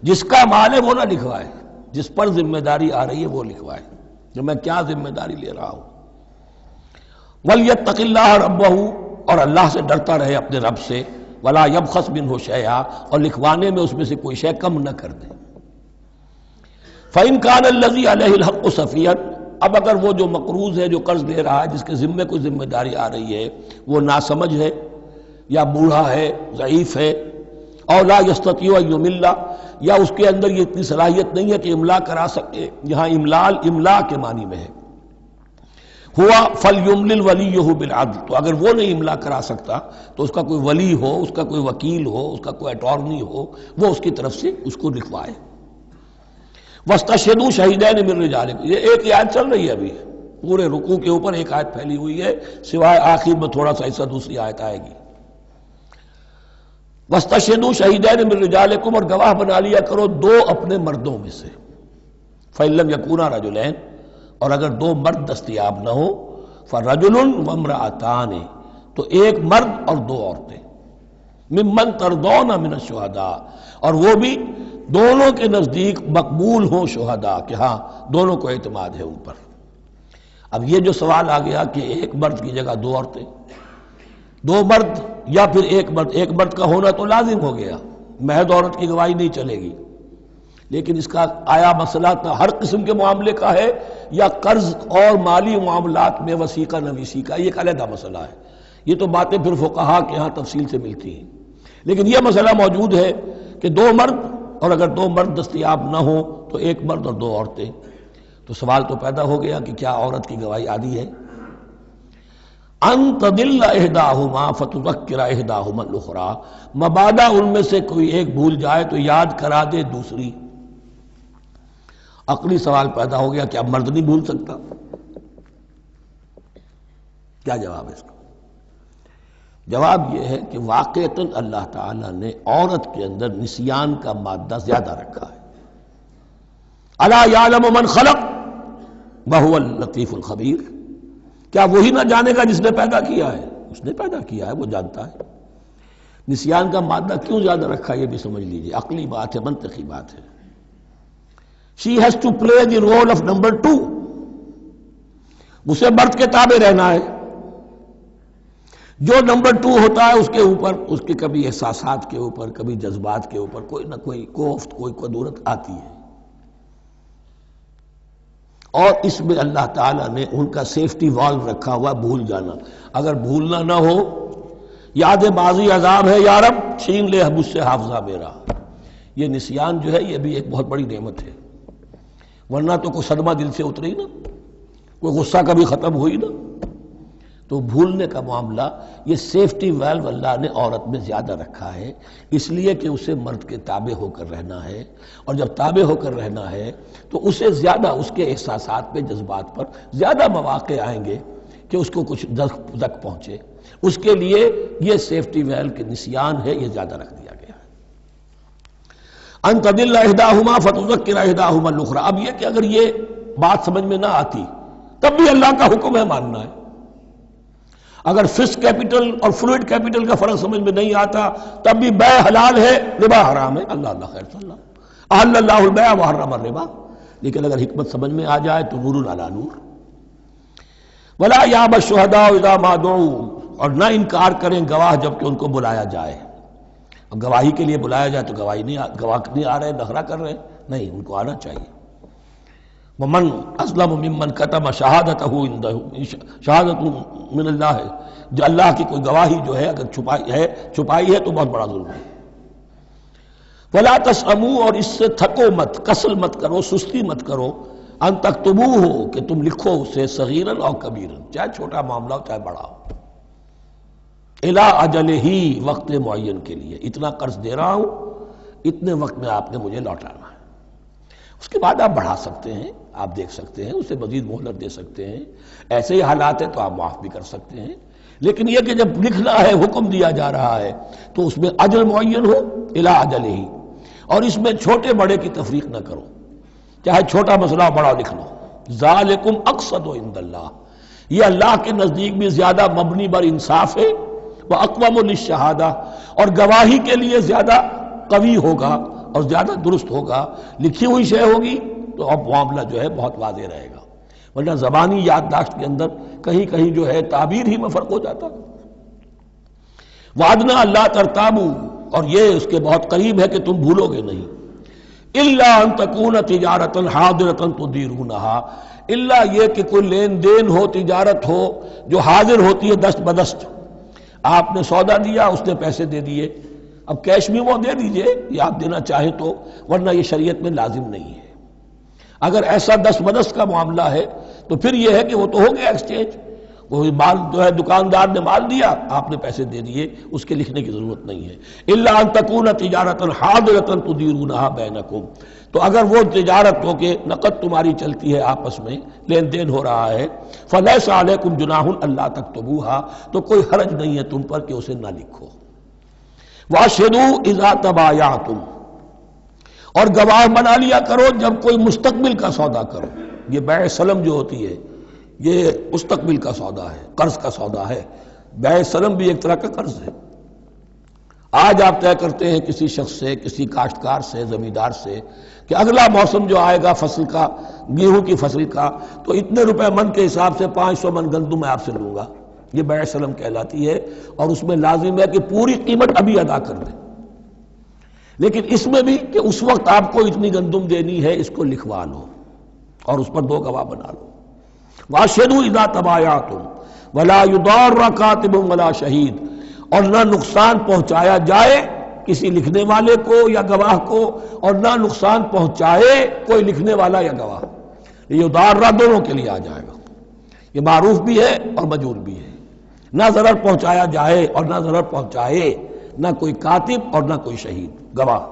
جس کا مال ہے وہ نہ لکھوائے، جس پر ذمہ داری آ رہی ہے وہ لکھوائے، کہ میں کیا ذمہ داری لے رہا ہوں. وَلْيَتَّقِ اللَّهَ رَبَّهُ، اور اللہ سے ڈرتا رہے اپنے رب سے. وَلَا يَبْخَسْ مِنْهُ شَيْئًا، اور لکھوانے میں اس میں سے کوئی شے کم نہ کر دے. فَإِنْ كَانَ الَّذِي عَلَيْهِ الْحَقُّ سَفِيًّا، اب اگر وہ جو مقروض ہے، جو قرض دے رہا ہے، جس کے ذمے کوئی ذمہ داری آ رہی ہے، وہ ناسمجھ ہے یا بوڑھا ہے، ضعیف ہے، اور لا یستطیع ان یمل، یا اس کے اندر یہ اتنی صلاحیت نہیں ہے کہ املا کرا سکے. یہاں املا کے معنی میں ہے. ہوا فلیملل ولیہ بالعدل، تو اگر وہ نہیں املا کرا سکتا تو اس کا کوئی ولی ہو، اس کا کوئی وکیل ہو، اس کا کوئی اٹارنی ہو، وہ اس کی طرف سے اس کو لکھوائے۔ واستشہدوا شہیدین من رجالکم، یہ ایک ہی آیت چل رہی ہے ابھی، پورے رکوع کے اوپر ایک آیت پھیلی ہوئی ہے، سوائے آخر میں تھوڑا سا حصہ دوسری آیت آئے گی۔ واستشہدوا شہیدین من رجالکم، اور گواہ بنا لیا کرو دو اپنے مردوں میں سے، فإن لم یکونا رجلین، اور اگر دو مرد دستیاب نہ ہو، فرجل وامرأتان، تو ایک مرد اور دو عورتیں، ممن ترضون من الشہداء، اور وہ بھی دونوں کے نزدیک مقبول ہوں شہداء، کہ ہاں دونوں کو اعتماد ہے ان پر۔ اب یہ جو سوال آ گیا کہ ایک مرد کی جگہ دو عورتیں، دو مرد یا پھر ایک مرد کا ہونا تو لازم ہو گیا، محض عورت کی گواہی نہیں چلے گی، لیکن اس کا آیا مسئلہ ہر قسم کے معاملے کا ہے یا قرض اور مالی معاملات میں وثیقہ نویسی کا، یہ ایک علیحدہ مسئلہ ہے، یہ تو باتیں پھر فقہا کے ہاں تفصیل سے ملتی ہیں، لیکن یہ مسئلہ موجود ہے کہ دو مرد، اور اگر دو مرد دستیاب نہ ہوں تو ایک مرد اور دو عورتیں، تو سوال تو پیدا ہو گیا کہ کیا عورت کی گواہی عادی ہے؟ ان تضل احداہما فتذکر احداہما الاخری، مبادا ان میں سے کوئی ایک بھول جائے تو یاد کرا دے دوسری۔ عقلی سوال پیدا ہو گیا، کیا مرد نہیں بھول سکتا؟ کیا جواب ہے اس کا؟ جواب یہ ہے کہ واقعتاً اللہ تعالیٰ نے عورت کے اندر نسیان کا مادہ زیادہ رکھا ہے۔ الا یعلم من خلق وہو اللطیف الخبیر، کیا وہی نہ جانے گا جس نے پیدا کیا ہے؟ اس نے پیدا کیا ہے، وہ جانتا ہے۔ نسیان کا مادہ کیوں زیادہ رکھا یہ بھی سمجھ لیجئے، عقلی بات ہے، منطقی بات ہے۔ She has to play the role of number 2، اسے مرد کے تابع رہنا ہے، جو نمبر 2 ہوتا ہے اس کے اوپر، اس کے کبھی احساسات کے اوپر، کبھی جذبات کے اوپر کوئی نہ کوئی کوفت، کوئی قدورت آتی ہے، اور اس میں اللہ تعالیٰ نے ان کا سیفٹی والو رکھا ہوا، بھول جانا، اگر بھولنا نہ ہو، یاد ماضی عذاب ہے یا رب چھین لے مجھ سے حافظہ میرا، یہ نسیان جو ہے یہ بھی ایک بہت بڑی نعمت ہے، ورنہ تو کوئی صدمہ دل سے اتری نا، کوئی غصہ کبھی ختم ہوئی نا، تو بھولنے کا معاملہ یہ سیفٹی ویلو اللہ نے عورت میں زیادہ رکھا ہے، اس لیے کہ اسے مرد کے تابع ہو کر رہنا ہے، اور جب تابع ہو کر رہنا ہے تو اسے زیادہ اس کے احساسات پہ، جذبات پر زیادہ مواقع آئیں گے کہ اس کو کچھ زک پہنچے، اس کے لیے یہ سیفٹی ویلو کے نسیان ہے، یہ زیادہ رکھ دیا گیا ہے۔ ان تضل احداہما فتذکر احداہما الاخری، اب یہ کہ اگر یہ بات سمجھ میں نہ آتی تب بھی اللہ کا حکم ہے ماننا ہے، اگر فکس کیپٹل اور فلوئڈ کیپٹل کا فرق سمجھ میں نہیں آتا تب بھی بیع حلال ہے، ربا حرام ہے، اللہ خیر صلی اللہ احل اللہ البیع وحرم الربا، لیکن اگر حکمت سمجھ میں آ جائے تو نور علی نور۔ ولا یابی الشہداء اذا ما دعوا، اور نہ انکار کریں گواہ جب کہ ان کو بلایا جائے، اب گواہی کے لیے بلایا جائے تو گواہ نہیں آ رہے، نخرہ کر رہے، نہیں، ان کو آنا چاہیے۔ ومن اسلم ممن کتم شہادتہ عنده، شہادت من اللہ ہے، جو اللہ کی کوئی گواہی جو ہے اگر چھپائی ہے تو بہت بڑا ظلم ہے۔ ولا تسأموا، اور اس سے تھکو مت، کسل مت کرو، سستی مت کرو، ان تکتبوہ، کہ تم لکھو اسے، صغیرا او کبیرا، چاہے چھوٹا معاملہ ہو چاہے بڑا ہو، الی اجلہ، وقت معین کے لیے، اتنا قرض دے رہا ہوں، اتنے وقت میں آپ نے مجھے لوٹانا ہے، اس کے بعد آپ بڑھا سکتے ہیں، آپ دیکھ سکتے ہیں، اسے مزید مہلت دے سکتے ہیں، ایسے ہی حالات ہیں تو آپ معاف بھی کر سکتے ہیں، لیکن یہ کہ جب لکھنا ہے، حکم دیا جا رہا ہے تو اس میں اجل معین ہو، الی اجلہ، اور اس میں چھوٹے بڑے کی تفریق نہ کرو، چاہے چھوٹا مسئلہ بڑا لکھ لو، ذالکم اقسط عند اللہ، یہ اللہ کے نزدیک بھی زیادہ مبنی بر انصاف ہے، واقوم للشہادہ، اور گواہی کے لیے زیادہ قوی ہوگا اور زیادہ درست ہوگا، لکھی ہوئی شے ہوگی تو اب معاملہ جو ہے بہت واضح رہے گا، ورنہ زبانی یادداشت کے اندر کہیں کہیں جو ہے تعبیر ہی میں فرق ہو جاتا۔ وعدنا اللہ ترتابو، اور یہ اس کے بہت قریب ہے کہ تم بھولو گے نہیں، الا ان تکون تجارۃ حاضرۃ تدیرونها، الا یہ کہ کوئی لین دین ہو، تجارت ہو جو حاضر ہوتی ہے دست بدست، آپ نے سودا دیا، اس نے پیسے دے دیے، اب کیش میں وہ دے دیجئے یا آپ دینا چاہیں تو، ورنہ یہ شریعت میں لازم نہیں ہے۔ اگر ایسا دست بدست کا معاملہ ہے تو پھر یہ ہے کہ وہ تو ہو گیا ایکسچینج، وہ مال جو ہے دکاندار نے مال دیا، آپ نے پیسے دے دیے، اس کے لکھنے کی ضرورت نہیں ہے۔ الا ان تکون تجارۃ حاضرۃ تدیرونھا بینکم، تو اگر وہ تجارت ہو کہ نقد تمہاری چلتی ہے، آپس میں لین دین ہو رہا ہے، فلیس علیکم جناح الا تکتبوھا، تو کوئی حرج نہیں ہے تم پر کہ اسے نہ لکھو۔ واشہدوا اذا تبایعتم، اور گواہ بنا لیا کرو جب کوئی مستقبل کا سودا کرو۔ یہ بیع سلم جو ہوتی ہے یہ مستقبل کا سودا ہے، قرض کا سودا ہے۔ بیع سلم بھی ایک طرح کا قرض ہے۔ آج آپ طے کرتے ہیں کسی شخص سے، کسی کاشتکار سے، زمیندار سے کہ اگلا موسم جو آئے گا فصل کا، گیہوں کی فصل کا، تو اتنے روپے من کے حساب سے 500 من گندم میں آپ سے لوں گا۔ یہ بیع سلم کہلاتی ہے، اور اس میں لازم ہے کہ پوری قیمت ابھی ادا کر دیں، لیکن اس میں بھی کہ اس وقت آپ کو اتنی گندم دینی ہے، اس کو لکھوا لو اور اس پر 2 گواہ بنا لو۔ واشہدوا اذا تبایعتم ولا یضار کاتب ولا شہید، اور نہ نقصان پہنچایا جائے کسی لکھنے والے کو یا گواہ کو، اور نہ نقصان پہنچائے کوئی لکھنے والا یا گواہ۔ یہ یضار دونوں کے لیے آ جائے گا، یہ معروف بھی ہے اور مجرور بھی ہے۔ نہ ضرر پہنچایا جائے اور نہ ضرر پہنچائے، نہ کوئی کاتب اور نہ کوئی شہید گواہ۔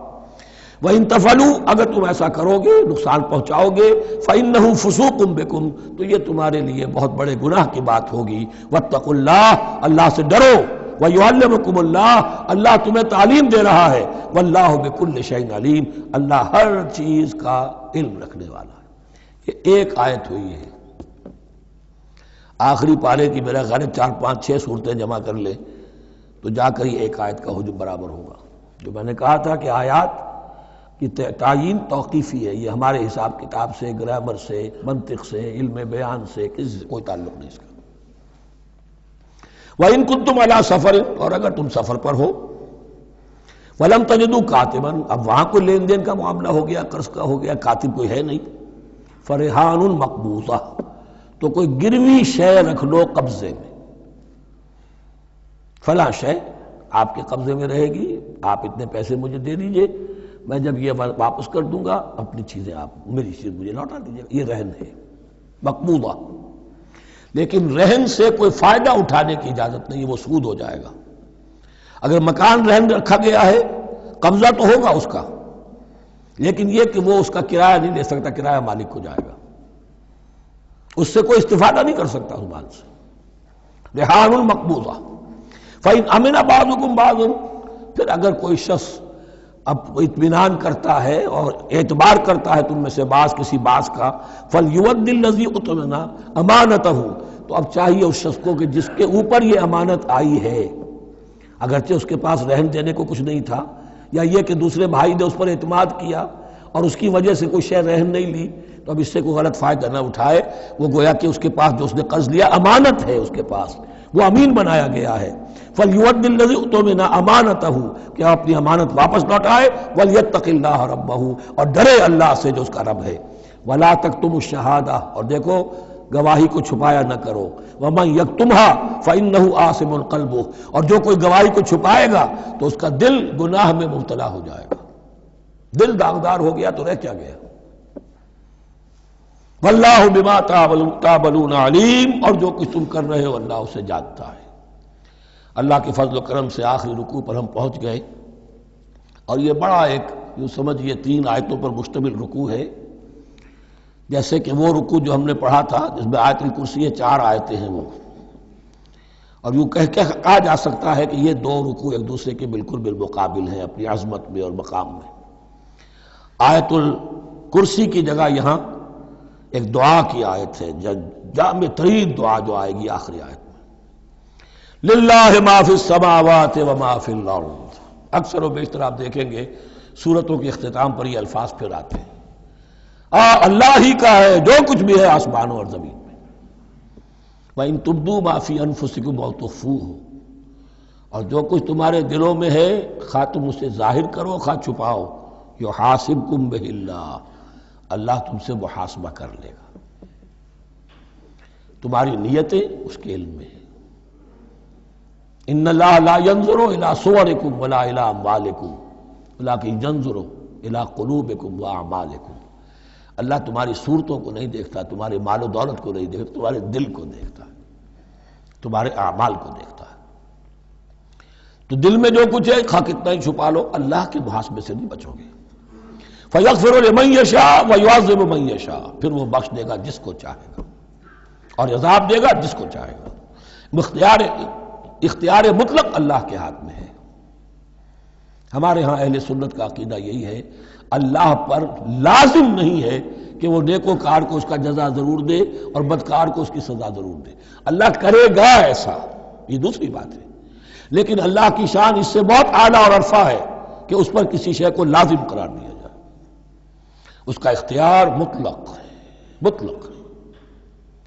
وَإِن تَفْعَلُوا، اگر تم ایسا کرو گے، نقصان پہنچاؤ گے، فَإِنَّهُ فُسُوقٌ بِكُمْ، تو یہ تمہارے لیے بہت بڑے گناہ کی بات ہوگی۔ وَاتَّقُوا اللَّهَ، اللہ سے ڈرو، وَيُعَلِّمُكُمُ اللَّهُ، اللہ تمہیں تعلیم دے رہا ہے، وَاللَّهُ بِكُلِّ شَيْءٍ عَلِيمٌ، اللہ ہر چیز کا علم رکھنے والا ہے۔ یہ ایک آیت ہوئی ہے، آخری پارے کی میرا خیال 4 5 6 صورتیں جمع کر لے تو جا کر ہی ایک آیت کا حجم برابر ہوگا۔ جو میں نے کہا تھا کہ آیات کی تعیین توقیفی ہے، یہ ہمارے حساب کتاب سے، گرامر سے، منطق سے، علم بیان سے کسی سے کوئی تعلق نہیں اس کا۔ وَإِن كُنتُمْ عَلَىٰ سَفَرٍ، اور اگر تم سفر پر ہو، وَلَمْ تَجِدُوا كَاتِبًا، اب وہاں کوئی لین دین کا معاملہ ہو گیا، قرض کا ہو گیا، کاتب کوئی ہے نہیں، فَرِحَانٌ مَقْبُوضَةٌ، تو کوئی گروی شے رکھ لو قبضے میں، فلاں شے آپ کے قبضے میں رہے گی، آپ اتنے پیسے مجھے دے دیجئے، میں جب یہ واپس کر دوں گا اپنی چیزیں آپ میری چیز مجھے لوٹا دیجیے گا۔ یہ رہن ہے مقبوضہ، لیکن رہن سے کوئی فائدہ اٹھانے کی اجازت نہیں، وہ سود ہو جائے گا۔ اگر مکان رہن رکھا گیا ہے، قبضہ تو ہوگا اس کا، لیکن یہ کہ وہ اس کا کرایہ نہیں لے سکتا، کرایہ مالک کو جائے گا، اس سے کوئی استفادہ نہیں کر سکتا اس مال سے۔ رہان مقبوضہ۔ فَإِنْ أَمِنَ بَعْضُكُمْ بَعْضًا، پھر اگر کوئی شخص اب اطمینان کرتا ہے اور اعتبار کرتا ہے تم میں سے بعض کسی بعض کا، فَلْيُؤَدِّ الَّذِي اؤْتُمِنَ أَمَانَتَهُ، تو اب چاہیے اس شخص کو کہ جس کے اوپر یہ امانت آئی ہے، اگرچہ اس کے پاس رہن دینے کو کچھ نہیں تھا، یا یہ کہ دوسرے بھائی نے اس پر اعتماد کیا اور اس کی وجہ سے کوئی شے رہن نہیں لی، تو اب اس سے کوئی غلط فائدہ نہ اٹھائے، وہ گویا کہ اس کے پاس جو اس نے قرض لیا امانت ہے، اس کے پاس وہ امین بنایا گیا ہے۔ فَلْيُؤَدِّ الَّذِي اؤْتُمِنَ أَمَانَتَهُ، کہ اپنی امانت واپس لوٹائے، وَلْيَتَّقِ اللَّهَ رَبَّهُ، اور ڈرے اللہ سے جو اس کا رب ہے۔ وَلَا تَكْتُمُوا الشَّهَادَةَ، اور دیکھو گواہی کو چھپایا نہ کرو، وَمَن يَكْتُمْهَا فَإِنَّهُ آثِمٌ قَلْبُهُ، اور جو کوئی گواہی کو چھپائے گا تو اس کا دل گناہ میں مبتلا ہو جائے گا، دل داغدار ہو گیا تو رہ کیا گیا۔ وَاللَّهُ بِمَا تَعْمَلُونَ عَلِيمٌ، اور جو کچھ تم کر رہے ہو اللہ اسے جانتا ہے۔ اللہ کے فضل و کرم سے آخری رکوع پر ہم پہنچ گئے، اور یہ بڑا ایک یوں سمجھئے 3 آیتوں پر مشتمل رکوع ہے، جیسے کہ وہ رکوع جو ہم نے پڑھا تھا جس میں آیت الکرسی ہے 4 آیتیں ہیں وہ، اور یوں کہا جا سکتا ہے کہ یہ 2 رکوع ایک دوسرے کے بالکل بالمقابل ہیں اپنی عظمت میں اور مقام میں۔ آیت الکرسی کی جگہ یہاں ایک دعا کی آیت ہے، جامع ترین دعا جو آئے گی آخری آیت میں، للہ ما فی السماوات و ما فی الارض۔ اکثر و بیشتر آپ دیکھیں گے سورتوں کے اختتام پر یہ الفاظ پھر آتے ہیں، اللہ ہی کا ہے جو کچھ بھی ہے آسمانوں اور زمین میں۔ وَإِن تُبْدُوا مَا فِي أَنفُسِكُمْ أَوْ تُخْفُوهُ، اور جو کچھ تمہارے دلوں میں ہے خواہ تم اسے ظاہر کرو خواہ چھپاؤ، يُحَاسِبْكُم بِهِ اللَّهُ، اللہ تم سے محاسبہ کر لے گا، تمہاری نیتیں اس کے علم میں ہیں۔ ان اللہ لا ينظر الى صوركم ولا الى اموالكم ولكن ينظر الى قلوبكم واعمالكم، اللہ تمہاری صورتوں کو نہیں دیکھتا، تمہارے مال و دولت کو نہیں دیکھتا، تمہارے دل کو دیکھتا ہے، تمہارے اعمال کو دیکھتا ہے۔ تو دل میں جو کچھ ہے خواہ کتنا ہی چھپا لو، اللہ کے محاسبے سے نہیں بچو گے۔ فَيَغْفِرُ لِمَن يَشَاءُ وَيُعَذِّبُ مَن يَشَاءُ، پھر وہ بخش دے گا جس کو چاہے گا اور عذاب دے گا جس کو چاہے گا۔ اختیار مطلق اللہ کے ہاتھ میں ہے۔ ہمارے ہاں اہل سنت کا عقیدہ یہی ہے، اللہ پر لازم نہیں ہے کہ وہ نیکوکار کو اس کا جزا ضرور دے اور بدکار کو اس کی سزا ضرور دے۔ اللہ کرے گا ایسا، یہ دوسری بات ہے، لیکن اللہ کی شان اس سے بہت اعلیٰ اور عرفہ ہے کہ اس پر کسی شے کو لازم قرار دیا جائے۔ اس کا اختیار مطلق ہے، مطلق ہے۔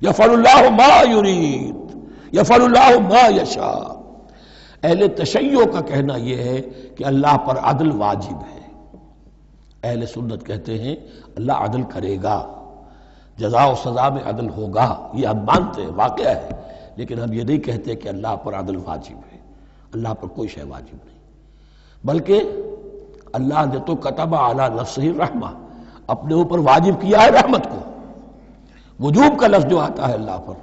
یفعل اللہ ما یرید، یفعل اللہ ما یشاء۔ اہل تشیع کا کہنا یہ ہے کہ اللہ پر عدل واجب ہے۔ اہل سنت کہتے ہیں اللہ عدل کرے گا، جزا و سزا میں عدل ہوگا، یہ ہم مانتے ہیں، واقعہ ہے، لیکن ہم یہ نہیں کہتے کہ اللہ پر عدل واجب ہے۔ اللہ پر کوئی شے واجب نہیں، بلکہ اللہ نے تو کتب علی نفسہ الرحمہ، اپنے اوپر واجب کیا ہے رحمت کو۔ وجوب کا لفظ جو آتا ہے اللہ پر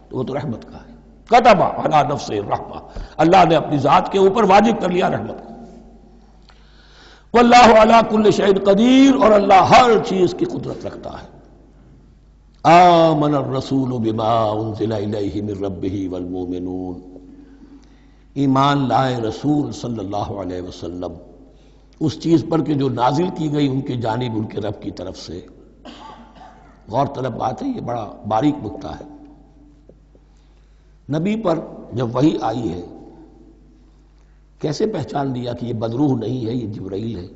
تو وہ تو رحمت کا ہے، کتب علی نفسہ الرحمہ، اللہ نے اپنی ذات کے اوپر واجب کر لیا رحمت کو۔ واللہ علی کل شیء قدیر، اور اللہ ہر چیز کی قدرت رکھتا ہے۔ آمن الرسول بما انزل الیہ من ربہ والمؤمنون، ایمان لائے رسول صلی اللہ علیہ وسلم اس چیز پر کہ جو نازل کی گئی ان کی جانب ان کے رب کی طرف سے۔ غور طلب بات ہے، یہ بڑا باریک نکتہ ہے۔ نبی پر جب وحی آئی ہے کیسے پہچان لیا کہ یہ بدروح نہیں ہے، یہ جبرائیل ہے؟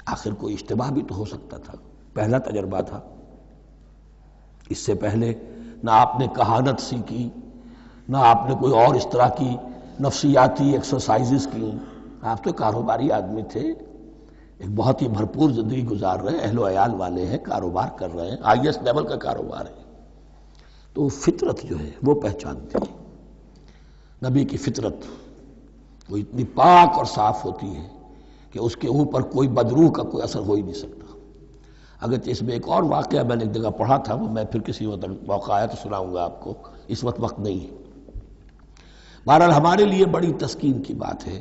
آخر کوئی اشتباہ بھی تو ہو سکتا تھا، پہلا تجربہ تھا۔ اس سے پہلے نہ آپ نے کہانت سیکھی، نہ آپ نے کوئی اور اس طرح کی نفسیاتی ایکسرسائزز کی۔ آپ تو کاروباری آدمی تھے، ایک بہت ہی بھرپور زندگی گزار رہے ہیں، اہل و عیال والے ہیں، کاروبار کر رہے ہیں، ہائی ایسٹ لیول کا کاروبار ہے۔ تو فطرت جو ہے وہ پہچانتی ہے، نبی کی فطرت وہ اتنی پاک اور صاف ہوتی ہے کہ اس کے اوپر کوئی بدروح کا کوئی اثر ہو ہی نہیں سکتا۔ اگرچہ اس میں ایک اور واقعہ میں نے ایک جگہ پڑھا تھا، وہ میں پھر کسی وقت موقع آیا تو سناؤں گا آپ کو، اس وقت نہیں ہے۔ بہرحال ہمارے لیے بڑی تسکین کی بات ہے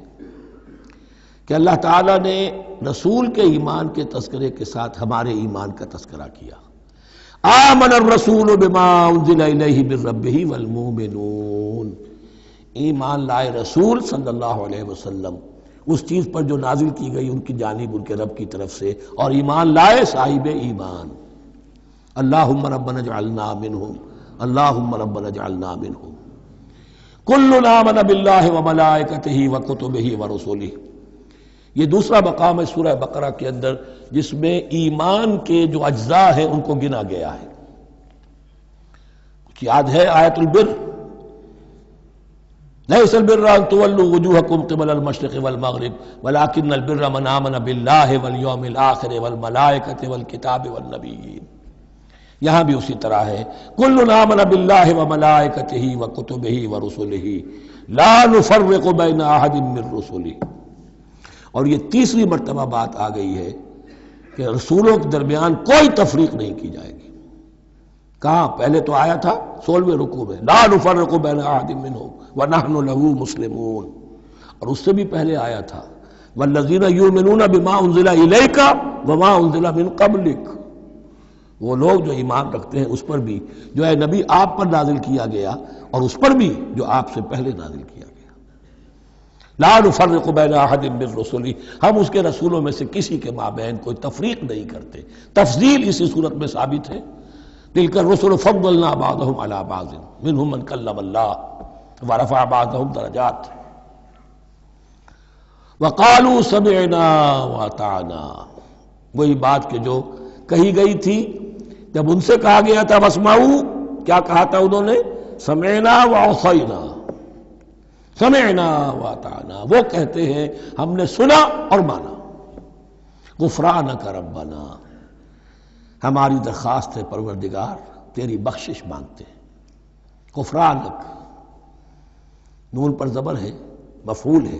کہ اللہ تعالیٰ نے رسول کے ایمان کے تذکرے کے ساتھ ہمارے ایمان کا تذکرہ کیا۔ آمن الرسول بما انزل الیہ من ربہ والمؤمنون، ایمان لائے رسول صلی اللہ علیہ وسلم اس چیز پر جو نازل کی گئی ان کی جانب ان کے رب کی طرف سے، اور ایمان لائے صاحب ایمان۔ اللہم ربنا اجعلنا منہم، اللہم ربنا اجعلنا منہم۔ کل آمن باللہ وملائکتہ وکتبہ ورسلہ، یہ دوسرا مقام ہے سورہ بقرہ کے اندر جس میں ایمان کے جو اجزاء ہیں ان کو گنا گیا ہے۔ کچھ یاد ہے آیت البر؟ لیس البر ان تولوا وجوہکم قبل المشرق والمغرب ولکن البر من آمن باللہ والیوم الآخر والملائکۃ والکتاب والنبیین۔ یہاں بھی اسی طرح ہے، کل آمن باللہ وملائکتہ وکتبہ ورسلہ لا نفرق بین احد من رسلہ۔ اور یہ تیسری مرتبہ بات آ گئی ہے کہ رسولوں کے درمیان کوئی تفریق نہیں کی جائے گی۔ کہاں؟ پہلے تو آیا تھا 16ویں رکوع میں، لا نفرق بین احد منہم ونحن له مسلمون، اور اس سے بھی پہلے آیا تھا والذین یؤمنون بما انزل الیک وما انزل من قبلک، وہ لوگ جو ایمان رکھتے ہیں اس پر بھی جو ہے نبی آپ پر نازل کیا گیا اور اس پر بھی جو آپ سے پہلے نازل کیا گیا۔ لا نفرق بین احد من رسلہ، ہم اس کے رسولوں میں سے کسی کے مابین کوئی تفریق نہیں کرتے۔ تفضیل اسی صورت میں ثابت ہے، تلک الرسل فضلنا بعضهم علی بعض منهم من کلم اللہ ورفع بعضهم درجات وقالوا سمعنا واطعنا، وہی بات کہ جو کہی گئی تھی جب ان سے کہا گیا تھا واسمعوا، کیا کہا تھا انہوں نے؟ سمعنا وعصینا، سمعنا واطعنا، وہ کہتے ہیں ہم نے سنا اور مانا۔ غفرانک ربنا، ہماری درخواست ہے پروردگار، تیری بخشش مانگتے ہیں۔ غفرانک، نون پر زبر ہے، مفعول ہے،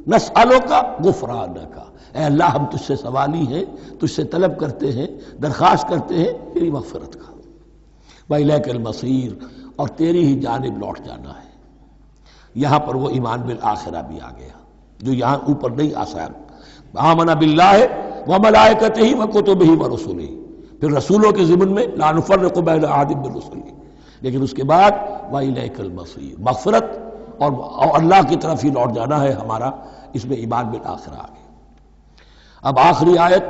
نسألک غفرانک، اے اللہ ہم تجھ سے سوالی ہیں، تجھ سے طلب کرتے ہیں، درخواست کرتے ہیں تیری مغفرت کا، وإلیک المصیر، اور تیری ہی جانب لوٹ جانا ہے۔ یہاں پر وہ ایمان بالآخرہ بھی آ گیا جو یہاں اوپر نہیں آسان، آمن باللہ وملائکتہ وکتبہ ورسلہ، پھر رسولوں کے ضمن میں لا نفرق بین احد من رسلہ، لیکن اس کے بعد وإلیک المصیر، مغفرت اور اللہ کی طرف ہی لوٹ جانا ہے ہمارا، اس میں ایمان بالآخرہ آ گیا۔ اب آخری آیت،